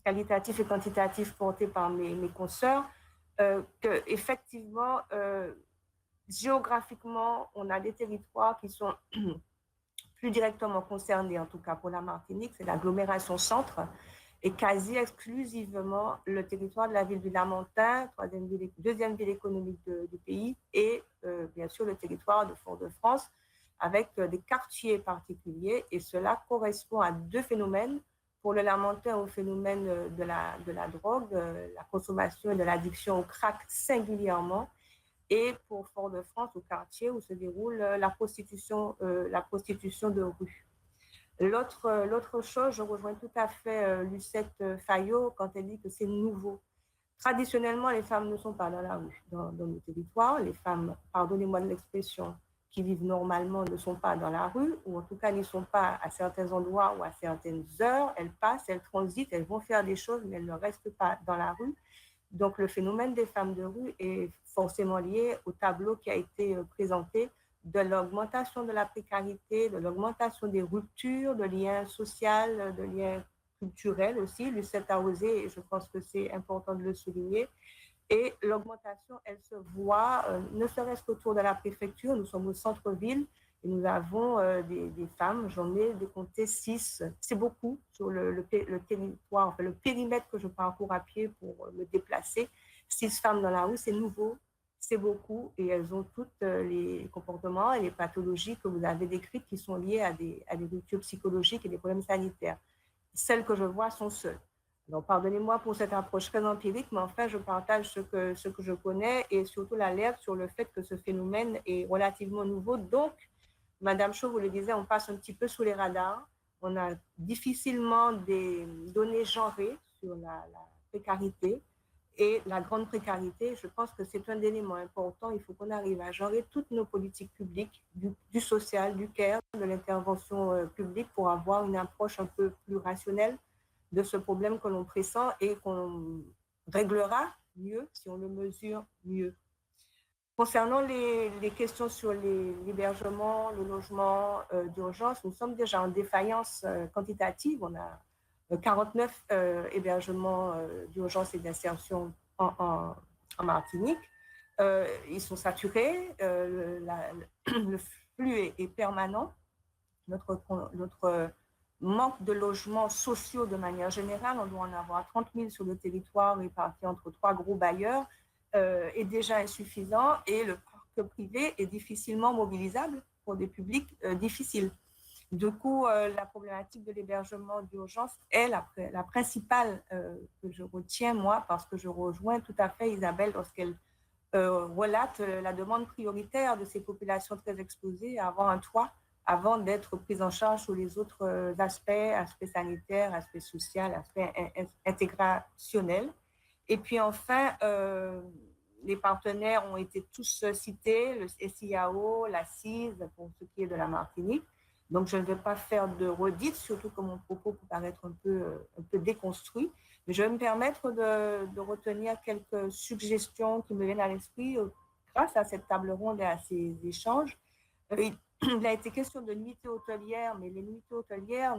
qualitatifs et quantitatifs portés par mes consoeurs, qu'effectivement, géographiquement, on a des territoires qui sont plus directement concernés, en tout cas pour la Martinique, c'est l'agglomération centre, et quasi exclusivement le territoire de la ville du Lamentin, deuxième ville économique du pays, et bien sûr le territoire de Fort-de-France, avec des quartiers particuliers, et cela correspond à deux phénomènes. Pour le Lamentin, au phénomène de la drogue, la consommation et de l'addiction au crack singulièrement, et pour Fort-de-France, au quartier où se déroule la prostitution de rue. L'autre chose, je rejoins tout à fait Lucette Fayot quand elle dit que c'est nouveau. Traditionnellement, les femmes ne sont pas dans la rue, dans nos territoires. Les femmes, pardonnez-moi de l'expression, qui vivent normalement ne sont pas dans la rue, ou en tout cas n'y sont pas à certains endroits ou à certaines heures. Elles passent, elles transitent, elles vont faire des choses, mais elles ne restent pas dans la rue. Donc le phénomène des femmes de rue est forcément lié au tableau qui a été présenté de l'augmentation de la précarité, de l'augmentation des ruptures, de liens sociaux, de liens culturels aussi. Lucette a osé, et je pense que c'est important de le souligner. Et l'augmentation, elle se voit, ne serait-ce qu'autour de la préfecture. Nous sommes au centre-ville et nous avons des femmes, j'en ai décompté 6. C'est beaucoup sur le territoire, enfin, le périmètre que je parcours à pied pour me déplacer. 6 femmes dans la rue, c'est nouveau, c'est beaucoup, et elles ont toutes les comportements et les pathologies que vous avez décrites qui sont liées à des ruptures psychologiques et des problèmes sanitaires. Celles que je vois sont seules. Alors, pardonnez-moi pour cette approche très empirique, mais enfin, je partage ce que je connais et surtout l'alerte sur le fait que ce phénomène est relativement nouveau. Donc, Madame Chaud, vous le disiez, on passe un petit peu sous les radars. On a difficilement des données genrées sur la précarité et la grande précarité. Je pense que c'est un élément important. Il faut qu'on arrive à genrer toutes nos politiques publiques, du social, du care, de l'intervention publique pour avoir une approche un peu plus rationnelle de ce problème que l'on pressent et qu'on réglera mieux si on le mesure mieux. Concernant les questions sur l'hébergement, le logement d'urgence, nous sommes déjà en défaillance quantitative. On a 49 hébergements d'urgence et d'insertion en Martinique. Ils sont saturés, le flux est permanent. Notre manque de logements sociaux de manière générale, on doit en avoir 30 000 sur le territoire répartis entre 3 gros bailleurs, est déjà insuffisant et le parc privé est difficilement mobilisable pour des publics difficiles. Du coup, la problématique de l'hébergement d'urgence est la principale que je retiens, moi, parce que je rejoins tout à fait Isabelle lorsqu'elle relate la demande prioritaire de ces populations très exposées à avoir un toit avant d'être prises en charge sur les autres aspects sanitaires, aspects sociaux, aspects intégrationnels. Et puis enfin, les partenaires ont été tous cités, le SIAO, la CISE, pour ce qui est de la Martinique. Donc, je ne vais pas faire de redite, surtout que mon propos peut paraître un peu déconstruit. Mais je vais me permettre de retenir quelques suggestions qui me viennent à l'esprit grâce à cette table ronde et à ces échanges. Il a été question de nuitées hôtelières, mais les nuitées hôtelières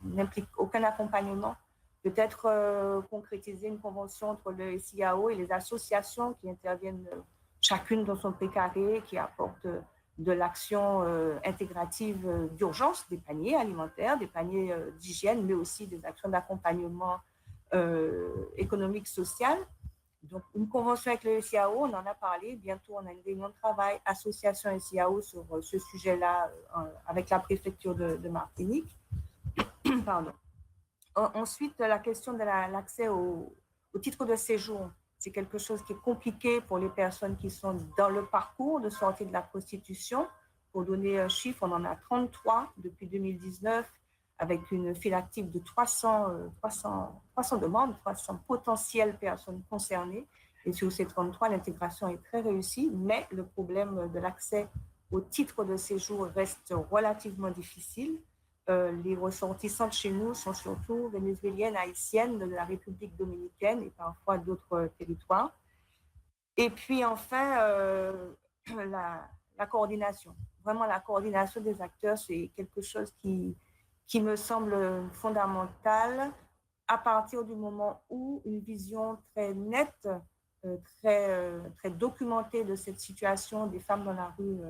n'impliquent aucun accompagnement. Peut-être concrétiser une convention entre le SIAO et les associations qui interviennent chacune dans son précaré, qui apportent de l'action intégrative d'urgence, des paniers alimentaires, des paniers d'hygiène, mais aussi des actions d'accompagnement économique, social. Donc, une convention avec le SIAO, on en a parlé. Bientôt, on a une réunion de travail, association SIAO sur ce sujet-là avec la préfecture de Martinique. Pardon. Ensuite, la question de l'accès au titre de séjour. C'est quelque chose qui est compliqué pour les personnes qui sont dans le parcours de sortie de la prostitution. Pour donner un chiffre, on en a 33 depuis 2019, avec une file active de 300 demandes, 300 potentielles personnes concernées. Et sur ces 33, l'intégration est très réussie, mais le problème de l'accès au titre de séjour reste relativement difficile. Les ressortissantes chez nous sont surtout vénézuéliennes, haïtiennes, de la République dominicaine et parfois d'autres territoires. Et puis enfin, la coordination. Vraiment, la coordination des acteurs, c'est quelque chose qui me semble fondamental à partir du moment où une vision très nette, très documentée de cette situation des femmes dans la rue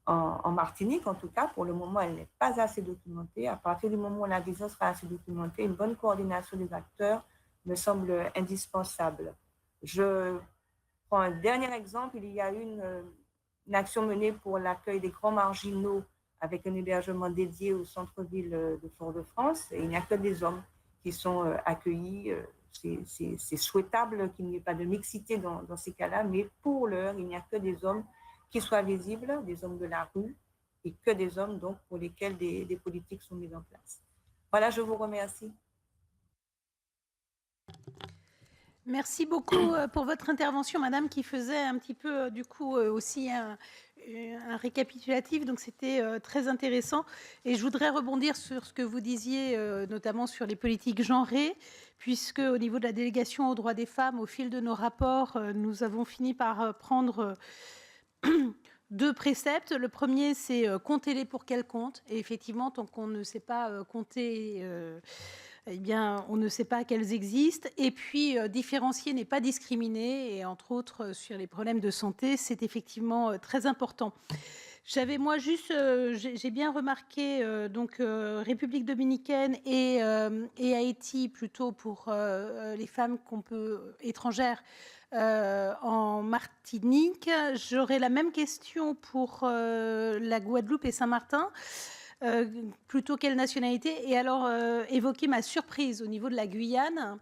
en Martinique, en tout cas, pour le moment, elle n'est pas assez documentée. À partir du moment où la vision sera assez documentée, une bonne coordination des acteurs me semble indispensable. Je prends un dernier exemple. Il y a une action menée pour l'accueil des grands marginaux avec un hébergement dédié au centre-ville de Fort-de-France. Et il n'y a que des hommes qui sont accueillis. C'est souhaitable qu'il n'y ait pas de mixité dans ces cas-là, mais pour l'heure, il n'y a que des hommes qui soient visibles, des hommes de la rue, et que des hommes donc, pour lesquels des politiques sont mises en place. Voilà, je vous remercie. Merci beaucoup pour votre intervention, madame, qui faisait un petit peu, du coup, aussi un récapitulatif. Donc, c'était très intéressant. Et je voudrais rebondir sur ce que vous disiez, notamment sur les politiques genrées, puisque au niveau de la délégation aux droits des femmes, au fil de nos rapports, nous avons fini par prendre deux préceptes. Le premier, c'est comptez-les pour qu'elles comptent. Et effectivement, tant qu'on ne sait pas compter, eh bien, on ne sait pas qu'elles existent. Et puis, différencier n'est pas discriminer. Et entre autres, sur les problèmes de santé, c'est effectivement très important. J'avais moi juste, j'ai bien remarqué donc République dominicaine et Haïti plutôt pour les femmes étrangères en Martinique. J'aurais la même question pour la Guadeloupe et Saint-Martin. plutôt quelle nationalité, et alors évoquer ma surprise au niveau de la Guyane,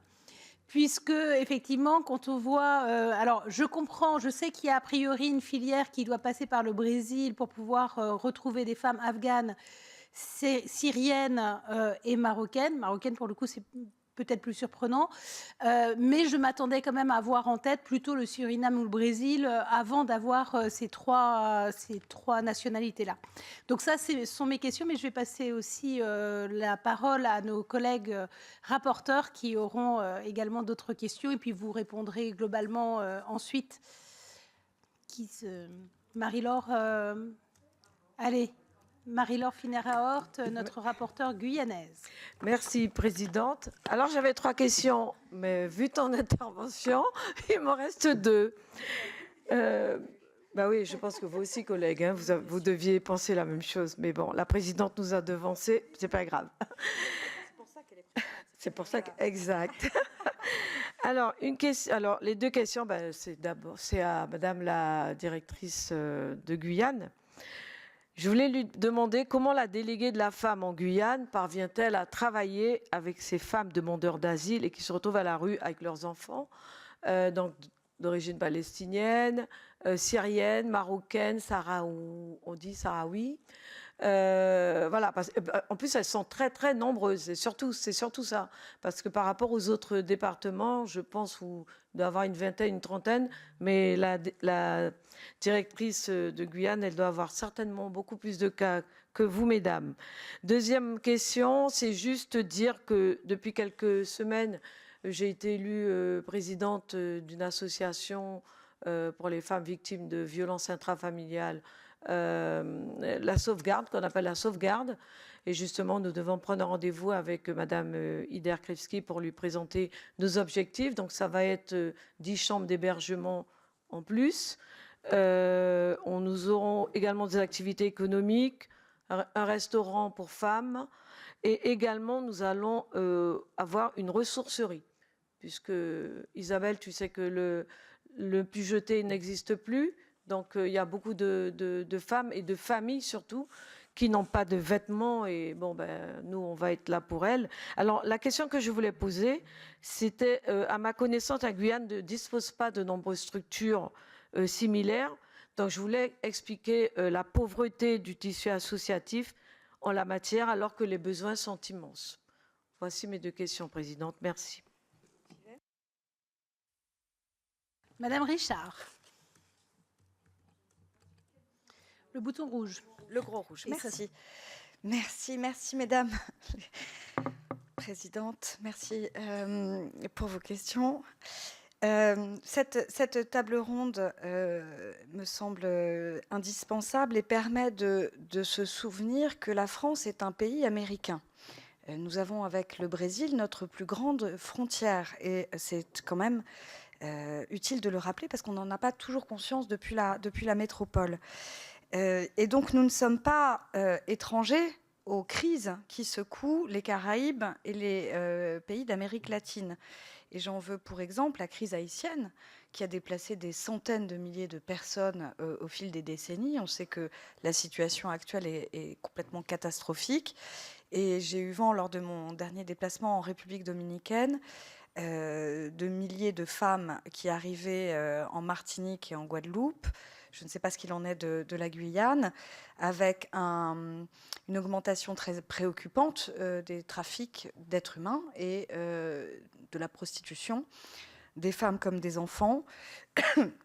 puisque effectivement, quand on voit, alors je comprends, je sais qu'il y a a priori une filière qui doit passer par le Brésil pour pouvoir retrouver des femmes afghanes, syriennes et marocaines. Marocaines, pour le coup, c'est peut-être plus surprenant, mais je m'attendais quand même à avoir en tête plutôt le Suriname ou le Brésil avant d'avoir ces trois nationalités-là. Donc ça, ce sont mes questions, mais je vais passer aussi la parole à nos collègues rapporteurs qui auront également d'autres questions, et puis vous répondrez globalement ensuite. Marie-Laure, allez. Marie-Laure Phinera-Hort, notre rapporteure guyanaise. Merci, Présidente. Alors, j'avais 3 questions, mais vu ton intervention, il m'en reste 2. Bah oui, je pense que vous aussi, collègues, hein, vous deviez penser la même chose. Mais bon, la Présidente nous a devancés, c'est pas grave. C'est pour ça qu'elle est présidente. C'est pour ça que... Exact. Alors, les 2 questions, c'est à Madame la directrice de Guyane. Je voulais lui demander comment la déléguée de la femme en Guyane parvient-elle à travailler avec ces femmes demandeurs d'asile et qui se retrouvent à la rue avec leurs enfants, donc d'origine palestinienne, syrienne, marocaine, on dit sahraoui. Voilà. En plus, elles sont très très nombreuses. C'est surtout ça, parce que par rapport aux autres départements, je pense où il doit y avoir une vingtaine, une trentaine, mais la directrice de Guyane, elle doit avoir certainement beaucoup plus de cas que vous, mesdames. Deuxième question, c'est juste dire que depuis quelques semaines, j'ai été élue présidente d'une association pour les femmes victimes de violences intrafamiliales, la sauvegarde, qu'on appelle la sauvegarde. Et justement, nous devons prendre un rendez-vous avec Madame Ider Krivski pour lui présenter nos objectifs. Donc, ça va être 10 chambres d'hébergement en plus. Nous aurons également des activités économiques, un restaurant pour femmes. Et également, nous allons avoir une ressourcerie. Puisque, Isabelle, tu sais que le plus jeté n'existe plus. Donc, il y a beaucoup de femmes et de familles surtout qui n'ont pas de vêtements. Et bon, nous, on va être là pour elles. Alors, la question que je voulais poser, c'était, à ma connaissance, la Guyane ne dispose pas de nombreuses structures similaires. Donc, je voulais expliquer la pauvreté du tissu associatif en la matière, alors que les besoins sont immenses. Voici mes 2 questions, Présidente. Merci. Madame Richard. Le bouton rouge. Le gros rouge. Merci. Merci, mesdames. Présidente, merci pour vos questions. Cette table ronde me semble indispensable et permet de se souvenir que la France est un pays américain. Nous avons avec le Brésil notre plus grande frontière et c'est quand même utile de le rappeler parce qu'on n'en a pas toujours conscience depuis la métropole. Et donc nous ne sommes pas étrangers aux crises qui secouent les Caraïbes et les pays d'Amérique latine. Et j'en veux pour exemple la crise haïtienne qui a déplacé des centaines de milliers de personnes au fil des décennies. On sait que la situation actuelle est complètement catastrophique. Et j'ai eu vent lors de mon dernier déplacement en République dominicaine de milliers de femmes qui arrivaient en Martinique et en Guadeloupe. Je ne sais pas ce qu'il en est de la Guyane, avec une augmentation très préoccupante des trafics d'êtres humains et de la prostitution, des femmes comme des enfants.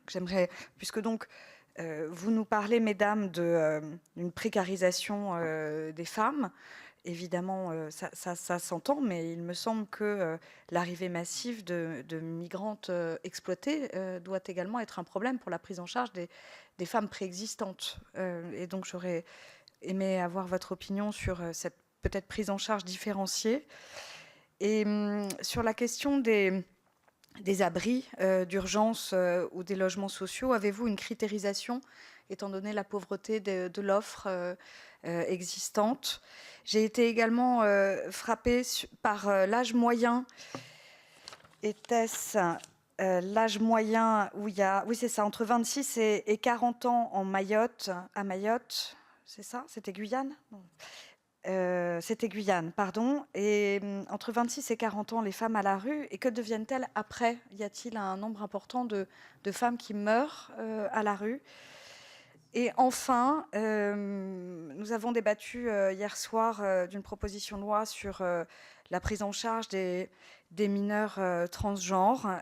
J'aimerais, puisque donc vous nous parlez, mesdames, d'une précarisation des femmes. Évidemment, ça s'entend, mais il me semble que l'arrivée massive de migrantes exploitées doit également être un problème pour la prise en charge des femmes préexistantes. Et donc, j'aurais aimé avoir votre opinion sur cette peut-être prise en charge différenciée. Et sur la question des abris d'urgence ou des logements sociaux, avez-vous une critérisation étant donné la pauvreté de l'offre existante? J'ai été également frappée par l'âge moyen. Était-ce l'âge moyen où il y a... Oui, c'est ça, entre 26 et 40 ans à Mayotte, c'est ça? C'était Guyane? c'était Guyane, pardon. Et entre 26 et 40 ans, les femmes à la rue. Et que deviennent-elles après? Y a-t-il un nombre important de femmes qui meurent à la rue? Et enfin, nous avons débattu hier soir d'une proposition de loi sur la prise en charge des mineurs transgenres.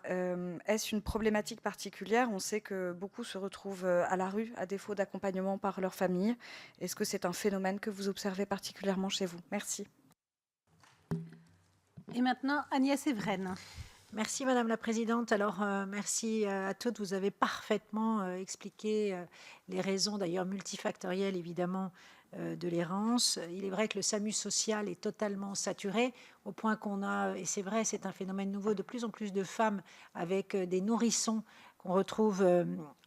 Est-ce une problématique particulière? On sait que beaucoup se retrouvent à la rue à défaut d'accompagnement par leur famille. Est-ce que c'est un phénomène que vous observez particulièrement chez vous? Merci. Et maintenant, Agnès Evren. Merci Madame la Présidente. Alors, merci à toutes. Vous avez parfaitement expliqué les raisons, d'ailleurs multifactorielles évidemment, de l'errance. Il est vrai que le SAMU social est totalement saturé, au point qu'on a, et c'est vrai, c'est un phénomène nouveau, de plus en plus de femmes avec des nourrissons qu'on retrouve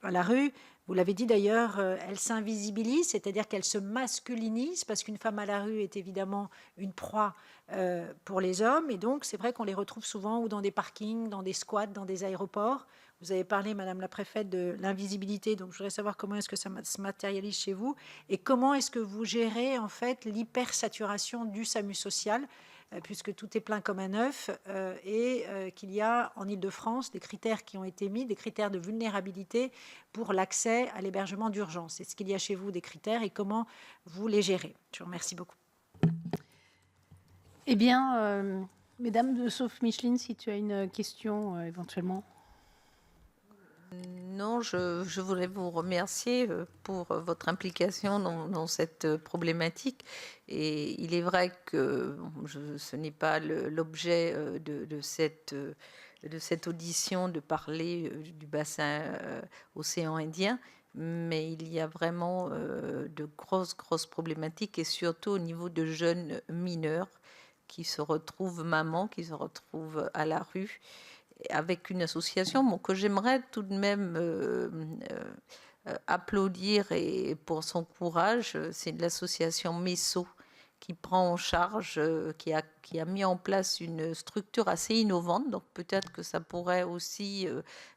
à la rue. Vous l'avez dit d'ailleurs, elles s'invisibilisent, c'est-à-dire qu'elles se masculinisent, parce qu'une femme à la rue est évidemment une proie pour les hommes. Et donc, c'est vrai qu'on les retrouve souvent ou dans des parkings, dans des squats, dans des aéroports. Vous avez parlé, Madame la Préfète, de l'invisibilité. Donc, je voudrais savoir comment est-ce que ça se matérialise chez vous et comment est-ce que vous gérez, en fait, l'hypersaturation du SAMU social, puisque tout est plein comme un œuf, et qu'il y a en Île-de-France des critères qui ont été mis, des critères de vulnérabilité pour l'accès à l'hébergement d'urgence. Est-ce qu'il y a chez vous des critères et comment vous les gérez? Je vous remercie beaucoup. Eh bien, Mesdames de Sauf Micheline, si tu as une question éventuellement. Non, je voudrais vous remercier pour votre implication dans cette problématique. Et il est vrai que ce n'est pas l'objet de cette audition de parler du bassin océan Indien, mais il y a vraiment de grosses problématiques, et surtout au niveau de jeunes mineurs qui se retrouvent mamans, qui se retrouvent à la rue, avec une association que j'aimerais tout de même applaudir et pour son courage. C'est l'association MESO qui prend en charge, qui a mis en place une structure assez innovante. Donc peut-être que ça pourrait aussi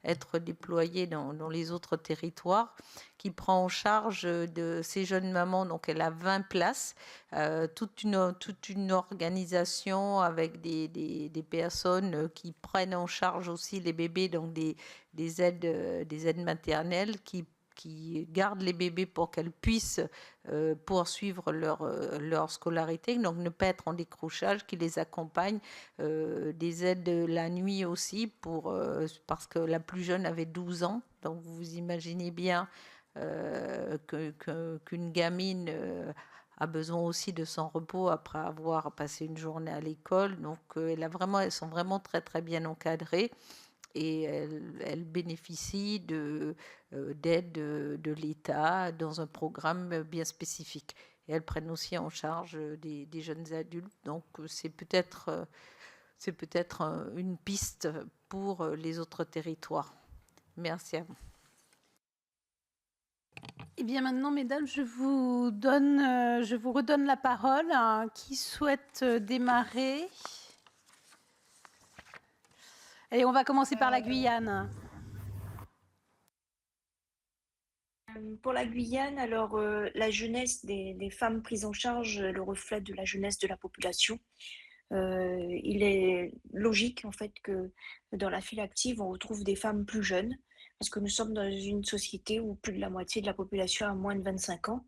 être déployé dans les autres territoires, qui prend en charge de ces jeunes mamans. Donc elle a 20 places, toute une organisation avec des personnes qui prennent en charge aussi les bébés, donc des aides maternelles qui gardent les bébés pour qu'elles puissent poursuivre leur scolarité, donc ne pas être en décrochage, qui les accompagnent, des aides la nuit aussi, parce que la plus jeune avait 12 ans, donc vous imaginez bien qu'une gamine a besoin aussi de son repos après avoir passé une journée à l'école. Donc elles sont vraiment très bien encadrées. Et elles bénéficient d'aide de l'État dans un programme bien spécifique. Et elles prennent aussi en charge des jeunes adultes. Donc c'est peut-être une piste pour les autres territoires. Merci à vous. Eh bien maintenant, mesdames, je vous redonne la parole. Qui souhaite démarrer? Allez, on va commencer par la Guyane. Pour la Guyane, alors la jeunesse des femmes prises en charge, le reflet de la jeunesse de la population. Il est logique en fait que dans la file active, on retrouve des femmes plus jeunes, parce que nous sommes dans une société où plus de la moitié de la population a moins de 25 ans.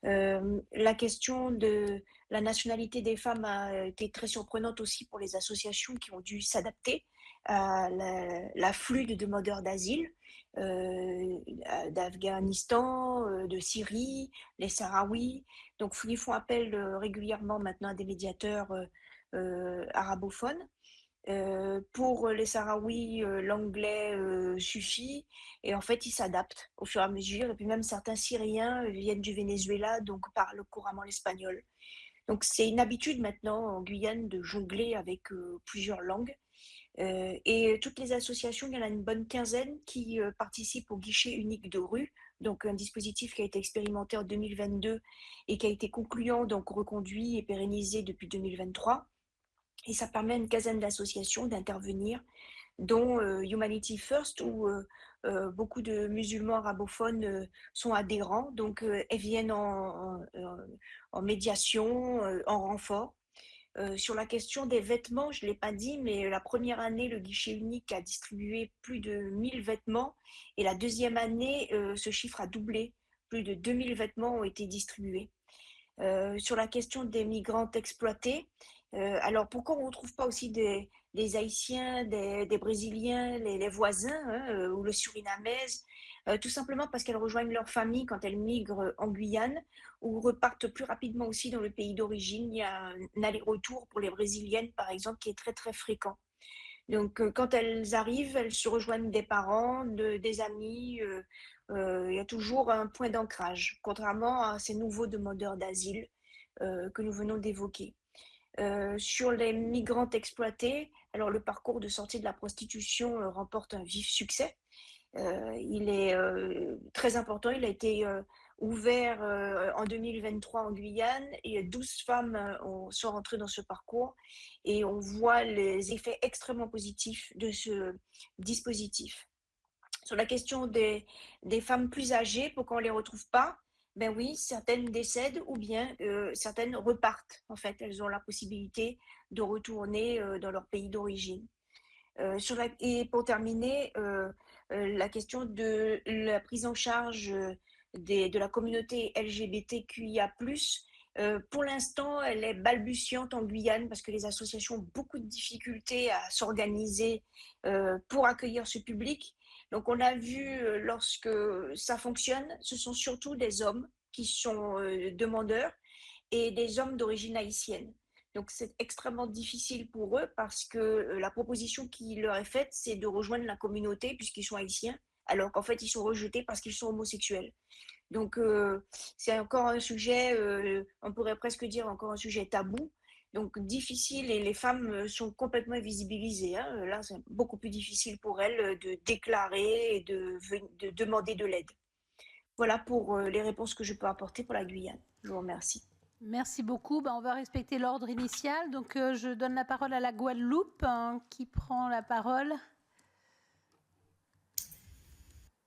La question de la nationalité des femmes a été très surprenante aussi pour les associations qui ont dû s'adapter à l'afflux de demandeurs d'asile d'Afghanistan, de Syrie, les Sahraouis. Donc, ils font appel régulièrement maintenant à des médiateurs arabophones. Pour les Sahraouis, l'anglais suffit et en fait, ils s'adaptent au fur et à mesure. Et puis même certains Syriens viennent du Venezuela, donc parlent couramment l'espagnol. Donc c'est une habitude maintenant en Guyane de jongler avec plusieurs langues. Et toutes les associations, il y en a une bonne quinzaine qui participent au guichet unique de rue, donc un dispositif qui a été expérimenté en 2022 et qui a été concluant, donc reconduit et pérennisé depuis 2023. Et ça permet à une quinzaine d'associations d'intervenir, dont Humanity First, où beaucoup de musulmans arabophones sont adhérents, donc elles viennent en médiation, en renfort. Sur la question des vêtements, je ne l'ai pas dit, mais la première année, le guichet unique a distribué plus de 1000 vêtements et la deuxième année, ce chiffre a doublé. Plus de 2000 vêtements ont été distribués. Sur la question des migrantes exploitées, alors pourquoi on ne retrouve pas aussi des Haïtiens, des Brésiliens, les voisins ou le Surinamèse, tout simplement parce qu'elles rejoignent leur famille quand elles migrent en Guyane ou repartent plus rapidement aussi dans le pays d'origine. Il y a un aller-retour pour les Brésiliennes, par exemple, qui est très très fréquent. Donc, quand elles arrivent, elles se rejoignent des parents, des amis. Il y a toujours un point d'ancrage, contrairement à ces nouveaux demandeurs d'asile que nous venons d'évoquer. Sur les migrantes exploitées, alors le parcours de sortie de la prostitution remporte un vif succès. Il est très important. Il a été ouvert en 2023 en Guyane et 12 femmes sont rentrées dans ce parcours et on voit les effets extrêmement positifs de ce dispositif. Sur la question des femmes plus âgées, pourquoi on ne les retrouve pas? Ben oui, certaines décèdent ou bien certaines repartent. En fait, elles ont la possibilité de retourner dans leur pays d'origine. Et pour terminer, la question de la prise en charge de la communauté LGBTQIA+, pour l'instant, elle est balbutiante en Guyane parce que les associations ont beaucoup de difficultés à s'organiser pour accueillir ce public. Donc, on a vu lorsque ça fonctionne, ce sont surtout des hommes qui sont demandeurs et des hommes d'origine haïtienne. Donc, c'est extrêmement difficile pour eux parce que la proposition qui leur est faite, c'est de rejoindre la communauté puisqu'ils sont haïtiens, alors qu'en fait, ils sont rejetés parce qu'ils sont homosexuels. Donc, c'est encore un sujet, on pourrait presque dire encore un sujet tabou. Donc, difficile et les femmes sont complètement invisibilisées. Hein. Là, c'est beaucoup plus difficile pour elles de déclarer et de demander de l'aide. Voilà pour les réponses que je peux apporter pour la Guyane. Je vous remercie. Merci beaucoup. On va respecter l'ordre initial. Donc, je donne la parole à la Guadeloupe. Qui prend la parole?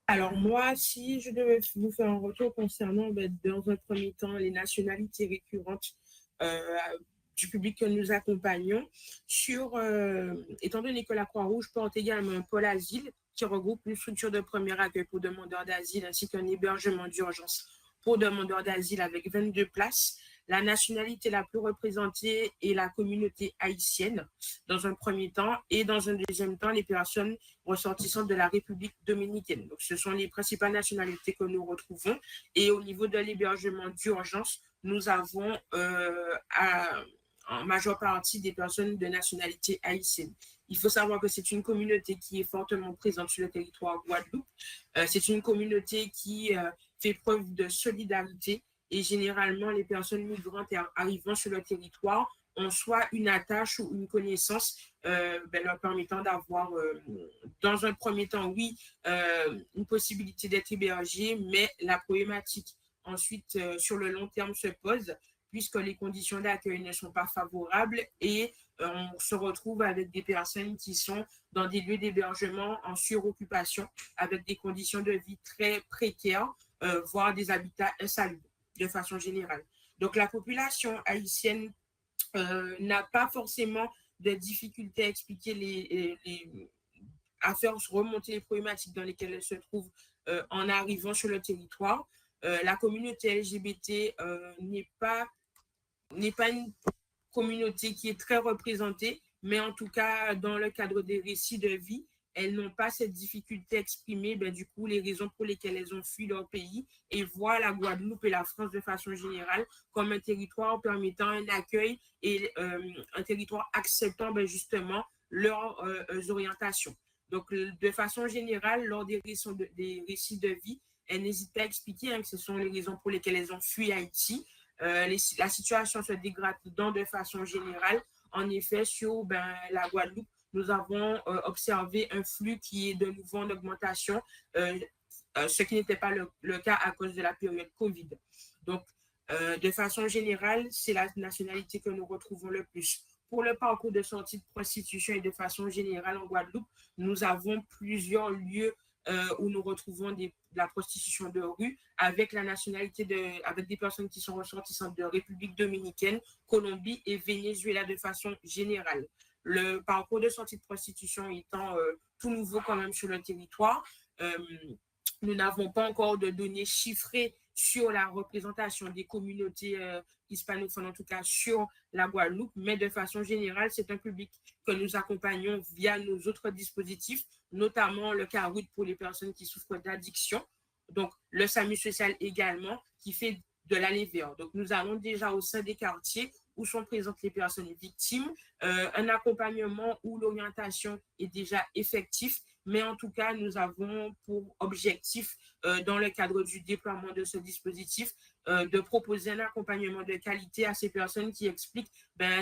Alors moi, si je devais vous faire un retour concernant, dans un premier temps, les nationalités récurrentes du public que nous accompagnons, étant donné que la Croix-Rouge porte également un pôle asile qui regroupe une structure de premier accueil pour demandeurs d'asile ainsi qu'un hébergement d'urgence pour demandeurs d'asile avec 22 places. La nationalité la plus représentée est la communauté haïtienne dans un premier temps et dans un deuxième temps, les personnes ressortissantes de la République dominicaine. Donc, ce sont les principales nationalités que nous retrouvons. Et au niveau de l'hébergement d'urgence, nous avons en majeure partie des personnes de nationalité haïtienne. Il faut savoir que c'est une communauté qui est fortement présente sur le territoire Guadeloupe. C'est une communauté qui fait preuve de solidarité. Et généralement, les personnes migrantes arrivant sur le territoire ont soit une attache ou une connaissance leur permettant d'avoir, dans un premier temps, oui, une possibilité d'être hébergé, mais la problématique ensuite, sur le long terme, se pose puisque les conditions d'accueil ne sont pas favorables et on se retrouve avec des personnes qui sont dans des lieux d'hébergement en suroccupation avec des conditions de vie très précaires, voire des habitats insalubres de façon générale. Donc, la population haïtienne n'a pas forcément de difficulté à expliquer à faire remonter les problématiques dans lesquelles elle se trouve en arrivant sur le territoire. La communauté LGBT n'est pas une communauté qui est très représentée, mais en tout cas, dans le cadre des récits de vie, elles n'ont pas cette difficulté à exprimer du coup les raisons pour lesquelles elles ont fui leur pays et voient la Guadeloupe et la France de façon générale comme un territoire permettant un accueil et un territoire acceptant justement leurs orientations. Donc, de façon générale, lors des récits de vie, elles n'hésitent pas à expliquer que ce sont les raisons pour lesquelles elles ont fui Haïti. La situation se dégrade de façon générale. En effet, sur la Guadeloupe, nous avons observé un flux qui est de nouveau en augmentation, ce qui n'était pas le cas à cause de la période Covid. Donc, de façon générale, c'est la nationalité que nous retrouvons le plus. Pour le parcours de sortie de prostitution et de façon générale en Guadeloupe, nous avons plusieurs lieux où nous retrouvons de la prostitution de rue avec la nationalité avec des personnes qui sont ressortissantes de République dominicaine, Colombie et Venezuela de façon générale. Le parcours de sortie de prostitution étant tout nouveau quand même sur le territoire, nous n'avons pas encore de données chiffrées sur la représentation des communautés hispanophones, en tout cas sur la Guadeloupe, mais de façon générale, c'est un public que nous accompagnons via nos autres dispositifs, notamment le CARUD pour les personnes qui souffrent d'addiction, donc le SAMU social également, qui fait de l'aller vers. Donc, nous allons déjà au sein des quartiers où sont présentes les personnes victimes, un accompagnement où l'orientation est déjà effective, mais en tout cas, nous avons pour objectif, dans le cadre du déploiement de ce dispositif, de proposer un accompagnement de qualité à ces personnes qui expliquent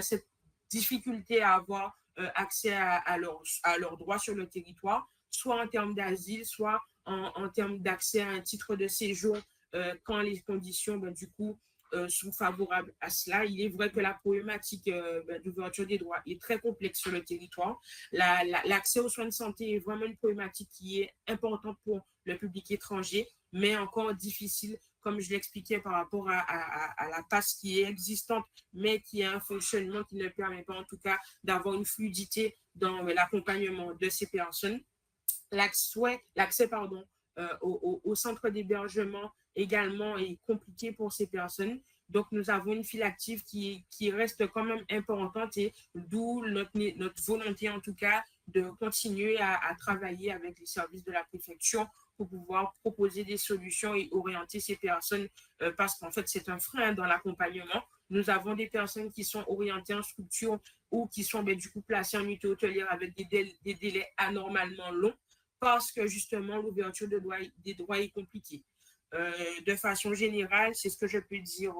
cette difficulté à avoir accès à leurs droits sur le territoire, soit en termes d'asile, soit en termes d'accès à un titre de séjour quand les conditions, du coup, sont favorables à cela. Il est vrai que la problématique d'ouverture des droits est très complexe sur le territoire. L'accès aux soins de santé est vraiment une problématique qui est importante pour le public étranger, mais encore difficile, comme je l'expliquais, par rapport à la passe qui est existante, mais qui a un fonctionnement qui ne permet pas, en tout cas, d'avoir une fluidité dans l'accompagnement de ces personnes. L'accès au centre d'hébergement également est compliqué pour ces personnes. Donc, nous avons une file active qui reste quand même importante et d'où notre volonté, en tout cas, de continuer à travailler avec les services de la préfecture pour pouvoir proposer des solutions et orienter ces personnes parce qu'en fait, c'est un frein dans l'accompagnement. Nous avons des personnes qui sont orientées en structure ou qui sont du coup placées en unité hôtelière avec des délais anormalement longs parce que justement, l'ouverture des droits est compliquée. De façon générale, c'est ce que je peux dire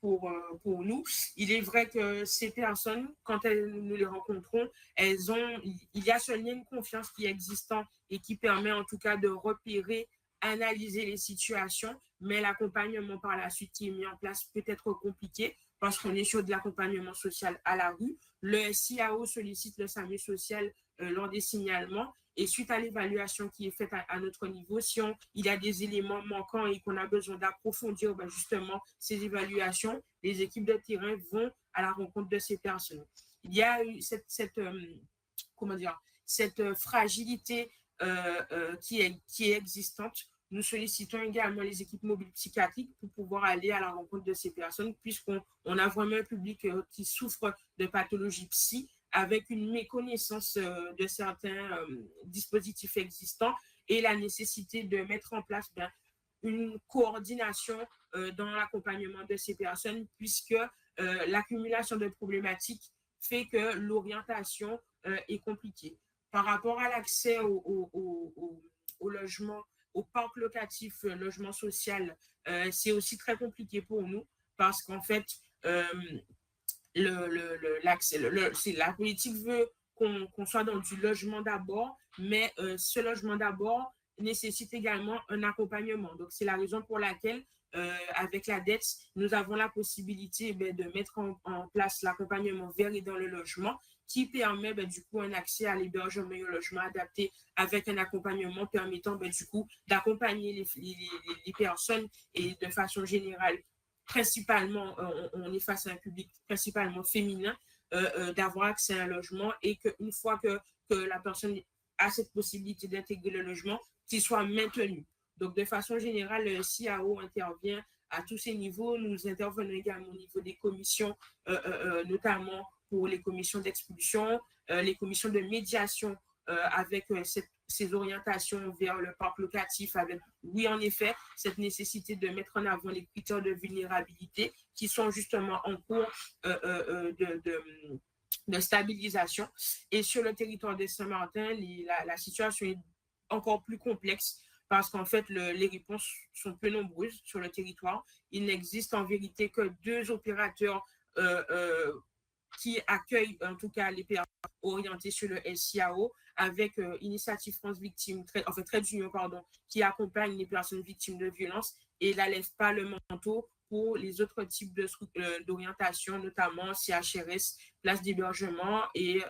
pour nous. Il est vrai que ces personnes, quand nous les rencontrons, il y a ce lien de confiance qui est existant et qui permet en tout cas de repérer, analyser les situations, mais l'accompagnement par la suite qui est mis en place peut être compliqué parce qu'on est sur de l'accompagnement social à la rue. Le SIAO sollicite le SAMU social lors des signalements. Et suite à l'évaluation qui est faite à notre niveau, si il y a des éléments manquants et qu'on a besoin d'approfondir justement ces évaluations, les équipes de terrain vont à la rencontre de ces personnes. Il y a eu cette fragilité qui est existante. Nous sollicitons également les équipes mobiles psychiatriques pour pouvoir aller à la rencontre de ces personnes, puisqu'on a vraiment un public qui souffre de pathologies psy, avec une méconnaissance de certains dispositifs existants et la nécessité de mettre en place une coordination dans l'accompagnement de ces personnes, puisque l'accumulation de problématiques fait que l'orientation est compliquée. Par rapport à l'accès au logement, au parc locatif, logement social, c'est aussi très compliqué pour nous parce qu'en fait, la politique veut qu'on soit dans du logement d'abord, mais ce logement d'abord nécessite également un accompagnement. Donc, c'est la raison pour laquelle, avec la dette, nous avons la possibilité de mettre en place l'accompagnement vers et dans le logement qui permet du coup un accès à l'hébergement et au logement adapté avec un accompagnement permettant du coup d'accompagner les personnes et de façon générale principalement, on est face à un public principalement féminin, d'avoir accès à un logement et qu'une fois que la personne a cette possibilité d'intégrer le logement, qu'il soit maintenu. Donc, de façon générale, le CIAO intervient à tous ces niveaux. Nous intervenons également au niveau des commissions, notamment pour les commissions d'expulsion, les commissions de médiation avec ces orientations vers le parc locatif, avec, oui, en effet, cette nécessité de mettre en avant les critères de vulnérabilité qui sont justement en cours de stabilisation. Et sur le territoire de Saint-Martin, la situation est encore plus complexe parce qu'en fait, les réponses sont peu nombreuses sur le territoire. Il n'existe en vérité que 2 opérateurs qui accueillent en tout cas les personnes orientées sur le SIAO, avec Initiative France Victimes, Trade Union, pardon, qui accompagne les personnes victimes de violences et n'allège pas le manteau pour les autres types d'orientation, notamment CHRS, places d'hébergement et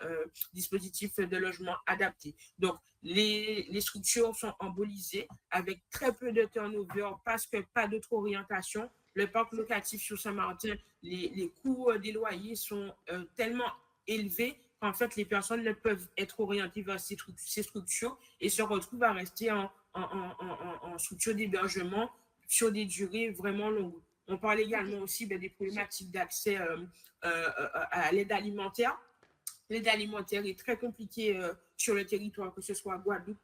dispositifs de logement adaptés. Donc, les structures sont embolisées avec très peu de turnover parce que pas d'autres orientations. Le parc locatif sur Saint-Martin, les coûts des loyers sont tellement élevés qu'en fait, les personnes ne peuvent être orientées vers ces structures et se retrouvent à rester en structure d'hébergement sur des durées vraiment longues. On parle également aussi des problématiques d'accès à l'aide alimentaire. L'aide alimentaire est très compliquée sur le territoire, que ce soit Guadeloupe,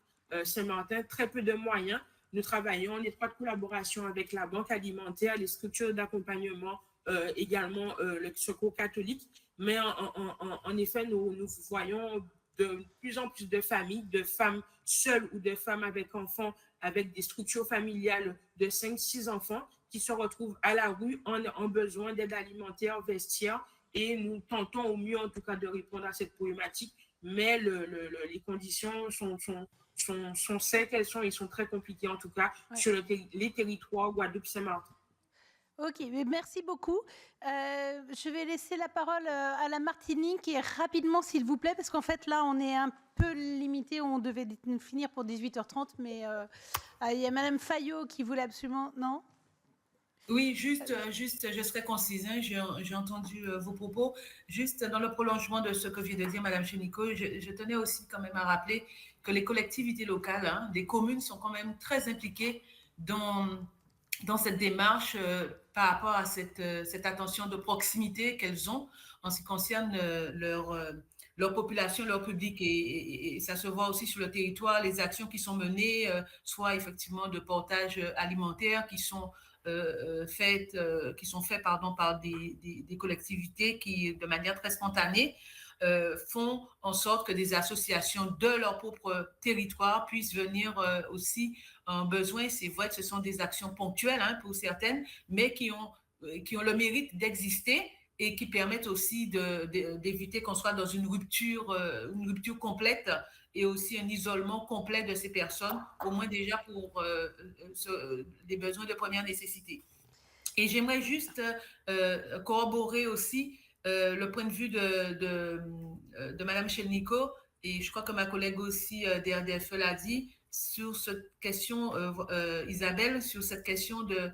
Saint-Martin, très peu de moyens. Nous travaillons en étroite collaboration avec la Banque alimentaire, les structures d'accompagnement, également le Secours catholique. Mais en effet, nous voyons de plus en plus de familles, de femmes seules ou de femmes avec enfants, avec des structures familiales de 5-6 enfants qui se retrouvent à la rue en besoin d'aide alimentaire, vestiaire. Et nous tentons au mieux, en tout cas, de répondre à cette problématique. Mais les conditions sont celles qu'elles sont. Ils sont très compliqués, en tout cas, sur les territoires Guadeloupe-Saint-Martin. Ok, mais merci beaucoup. Je vais laisser la parole à la Martinique et rapidement, s'il vous plaît, parce qu'en fait, là, on est un peu limité. On devait finir pour 18h30, mais il y a Madame Fayot qui voulait absolument... Non ? Oui, juste, je serai concise, hein, j'ai entendu vos propos. Juste dans le prolongement de ce que vient de dire Madame Chénico, je tenais aussi quand même à rappeler que les collectivités locales, hein, les communes sont quand même très impliquées dans cette démarche par rapport à cette attention de proximité qu'elles ont en ce qui concerne leur population, leur public. Et ça se voit aussi sur le territoire, les actions qui sont menées, soit effectivement de portage alimentaire qui sont faites par des collectivités qui, de manière très spontanée, font en sorte que des associations de leur propre territoire puissent venir aussi en besoin. C'est vrai que ce sont des actions ponctuelles, hein, pour certaines, mais qui ont le mérite d'exister et qui permettent aussi d'éviter qu'on soit dans une rupture complète et aussi un isolement complet de ces personnes, au moins déjà pour des besoins de première nécessité. Et j'aimerais juste corroborer aussi le point de vue de Mme Chelnico, et je crois que ma collègue aussi d'RDFE l'a dit, sur cette question, Isabelle, sur cette question de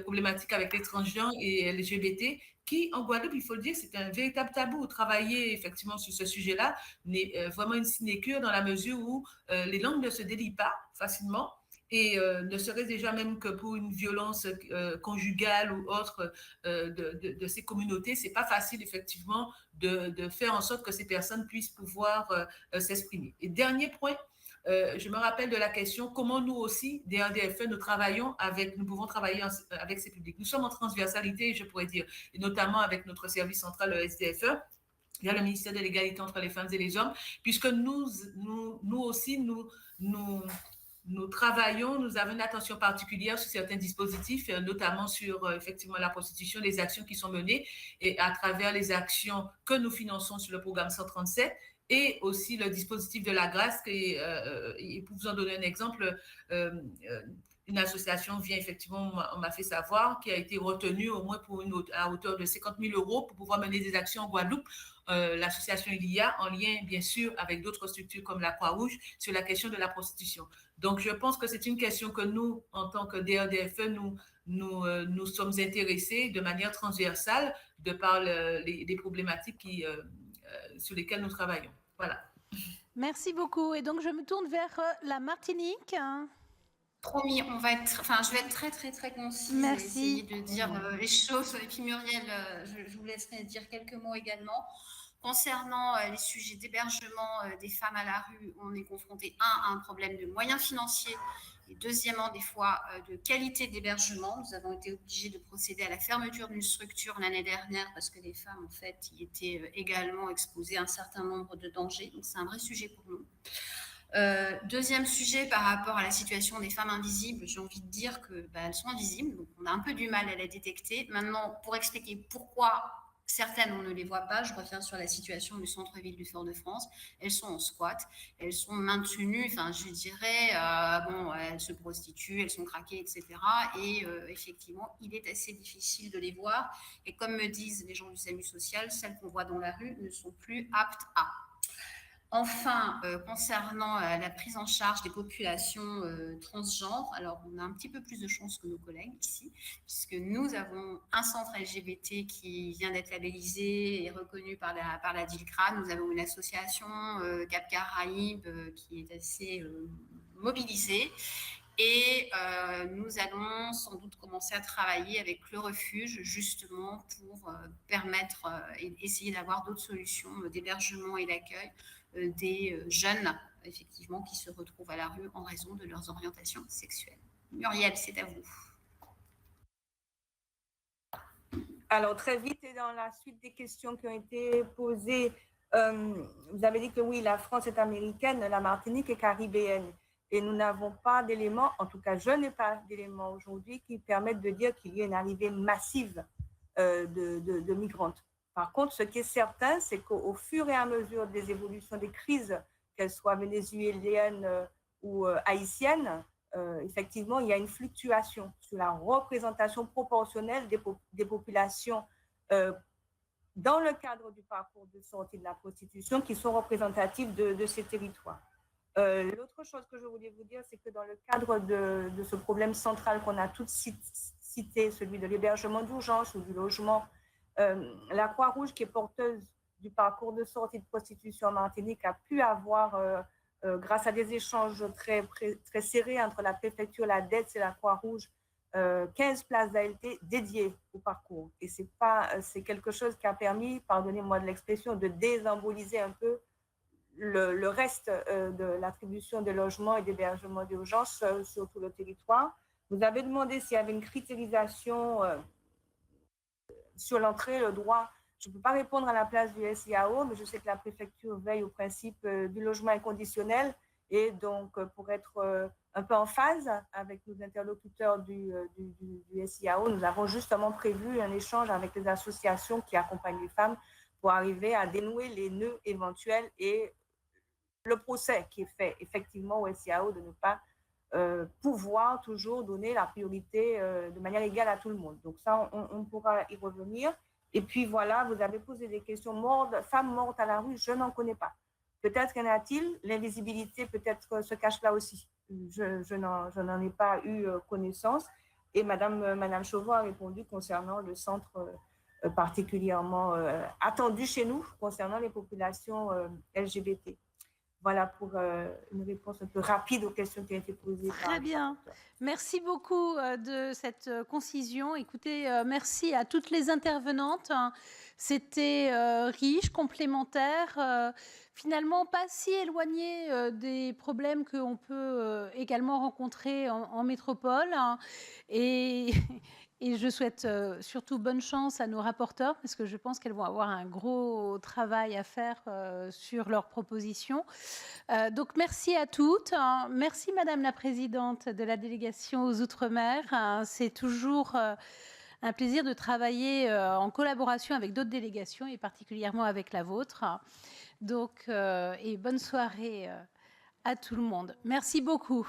problématiques avec les transgenres et LGBT, qui, en Guadeloupe, il faut le dire, c'est un véritable tabou. Travailler effectivement sur ce sujet-là n'est vraiment une sinécure dans la mesure où les langues ne se délient pas facilement. Et ne serait-ce déjà même que pour une violence conjugale ou autre de ces communautés, c'est pas facile effectivement de faire en sorte que ces personnes puissent pouvoir s'exprimer. Et dernier point, je me rappelle de la question comment nous aussi, des RDFE, nous pouvons travailler avec ces publics. Nous sommes en transversalité, je pourrais dire, et notamment avec notre service central, le SDFE, via le ministère de l'égalité entre les femmes et les hommes, puisque nous aussi, nous travaillons, nous avons une attention particulière sur certains dispositifs, notamment sur effectivement la prostitution, les actions qui sont menées et à travers les actions que nous finançons sur le programme 137 et aussi le dispositif de la grâce. Et pour vous en donner un exemple, une association vient effectivement, on m'a fait savoir, qui a été retenue au moins à hauteur de 50 000 € pour pouvoir mener des actions en Guadeloupe. L'association ILIA, en lien bien sûr avec d'autres structures comme la Croix-Rouge, sur la question de la prostitution. Donc je pense que c'est une question que nous, en tant que DRDFE, nous sommes intéressés de manière transversale de par les problématiques sur lesquelles nous travaillons. Voilà. Merci beaucoup. Et donc je me tourne vers la Martinique. Promis, je vais être très très très concise. Merci. Et essayer de dire les choses. Et puis Muriel, je vous laisserai dire quelques mots également. Concernant les sujets d'hébergement des femmes à la rue, on est confronté à un problème de moyens financiers et deuxièmement, des fois, de qualité d'hébergement. Nous avons été obligés de procéder à la fermeture d'une structure l'année dernière parce que les femmes, en fait, y étaient également exposées à un certain nombre de dangers. Donc, c'est un vrai sujet pour nous. Deuxième sujet par rapport à la situation des femmes invisibles, j'ai envie de dire qu'elles sont invisibles, donc on a un peu du mal à les détecter. Maintenant, pour expliquer pourquoi Certaines, on ne les voit pas. Je reviens sur la situation du centre-ville du Fort-de-France. Elles sont en squat, elles sont maintenues, enfin, je dirais, bon, elles se prostituent, elles sont craquées, etc. Et effectivement, il est assez difficile de les voir. Et comme me disent les gens du SAMU social, celles qu'on voit dans la rue ne sont plus aptes à. Enfin, concernant la prise en charge des populations transgenres, alors on a un petit peu plus de chance que nos collègues ici, puisque nous avons un centre LGBT qui vient d'être labellisé et reconnu par la DILCRA. Nous avons une association Cap Caraïbes qui est assez mobilisée. Et nous allons sans doute commencer à travailler avec le refuge justement pour permettre et essayer d'avoir d'autres solutions d'hébergement et d'accueil des jeunes, effectivement, qui se retrouvent à la rue en raison de leurs orientations sexuelles. Muriel, c'est à vous. Alors, très vite, et dans la suite des questions qui ont été posées, vous avez dit que oui, la France est américaine, la Martinique est caribéenne. Et nous n'avons pas d'éléments, en tout cas, je n'ai pas d'éléments aujourd'hui qui permettent de dire qu'il y a une arrivée massive de migrantes. Par contre, ce qui est certain, c'est qu'au fur et à mesure des évolutions des crises, qu'elles soient vénézuéliennes ou haïtiennes, effectivement, il y a une fluctuation sur la représentation proportionnelle des populations dans le cadre du parcours de sortie de la prostitution qui sont représentatives de ces territoires. L'autre chose que je voulais vous dire, c'est que dans le cadre de ce problème central qu'on a tous cité, celui de l'hébergement d'urgence ou du logement, la Croix-Rouge, qui est porteuse du parcours de sortie de prostitution en Martinique, a pu avoir, grâce à des échanges très serrés entre la préfecture, la DETS et la Croix-Rouge, 15 places d'ALT dédiées au parcours. Et c'est quelque chose qui a permis, pardonnez-moi de l'expression, de désemboliser un peu le reste de l'attribution de logements et d'hébergement d'urgence sur tout le territoire. Vous avez demandé s'il y avait une critérisation sur l'entrée, le droit. Je ne peux pas répondre à la place du SIAO, mais je sais que la préfecture veille au principe du logement inconditionnel. Et donc, pour être un peu en phase avec nos interlocuteurs du SIAO, nous avons justement prévu un échange avec les associations qui accompagnent les femmes pour arriver à dénouer les nœuds éventuels et le procès qui est fait effectivement au SIAO de ne pas pouvoir toujours donner la priorité de manière égale à tout le monde. Donc ça, on pourra y revenir. Et puis voilà, vous avez posé des questions. Femmes mortes à la rue, je n'en connais pas. Peut-être qu'en a-t-il, l'invisibilité peut-être se cache là aussi. Je n'en ai pas eu connaissance. Et Madame Chauveau a répondu concernant le centre particulièrement attendu chez nous, concernant les populations LGBT. Voilà pour une réponse un peu rapide aux questions qui ont été posées. Très bien. Merci beaucoup de cette concision. Écoutez, merci à toutes les intervenantes. C'était riche, complémentaire, finalement pas si éloigné des problèmes qu'on peut également rencontrer en métropole. Et je souhaite surtout bonne chance à nos rapporteurs parce que je pense qu'elles vont avoir un gros travail à faire sur leurs propositions. Donc merci à toutes. Merci Madame la Présidente de la délégation aux Outre-mer. C'est toujours un plaisir de travailler en collaboration avec d'autres délégations et particulièrement avec la vôtre. Donc, et bonne soirée à tout le monde. Merci beaucoup.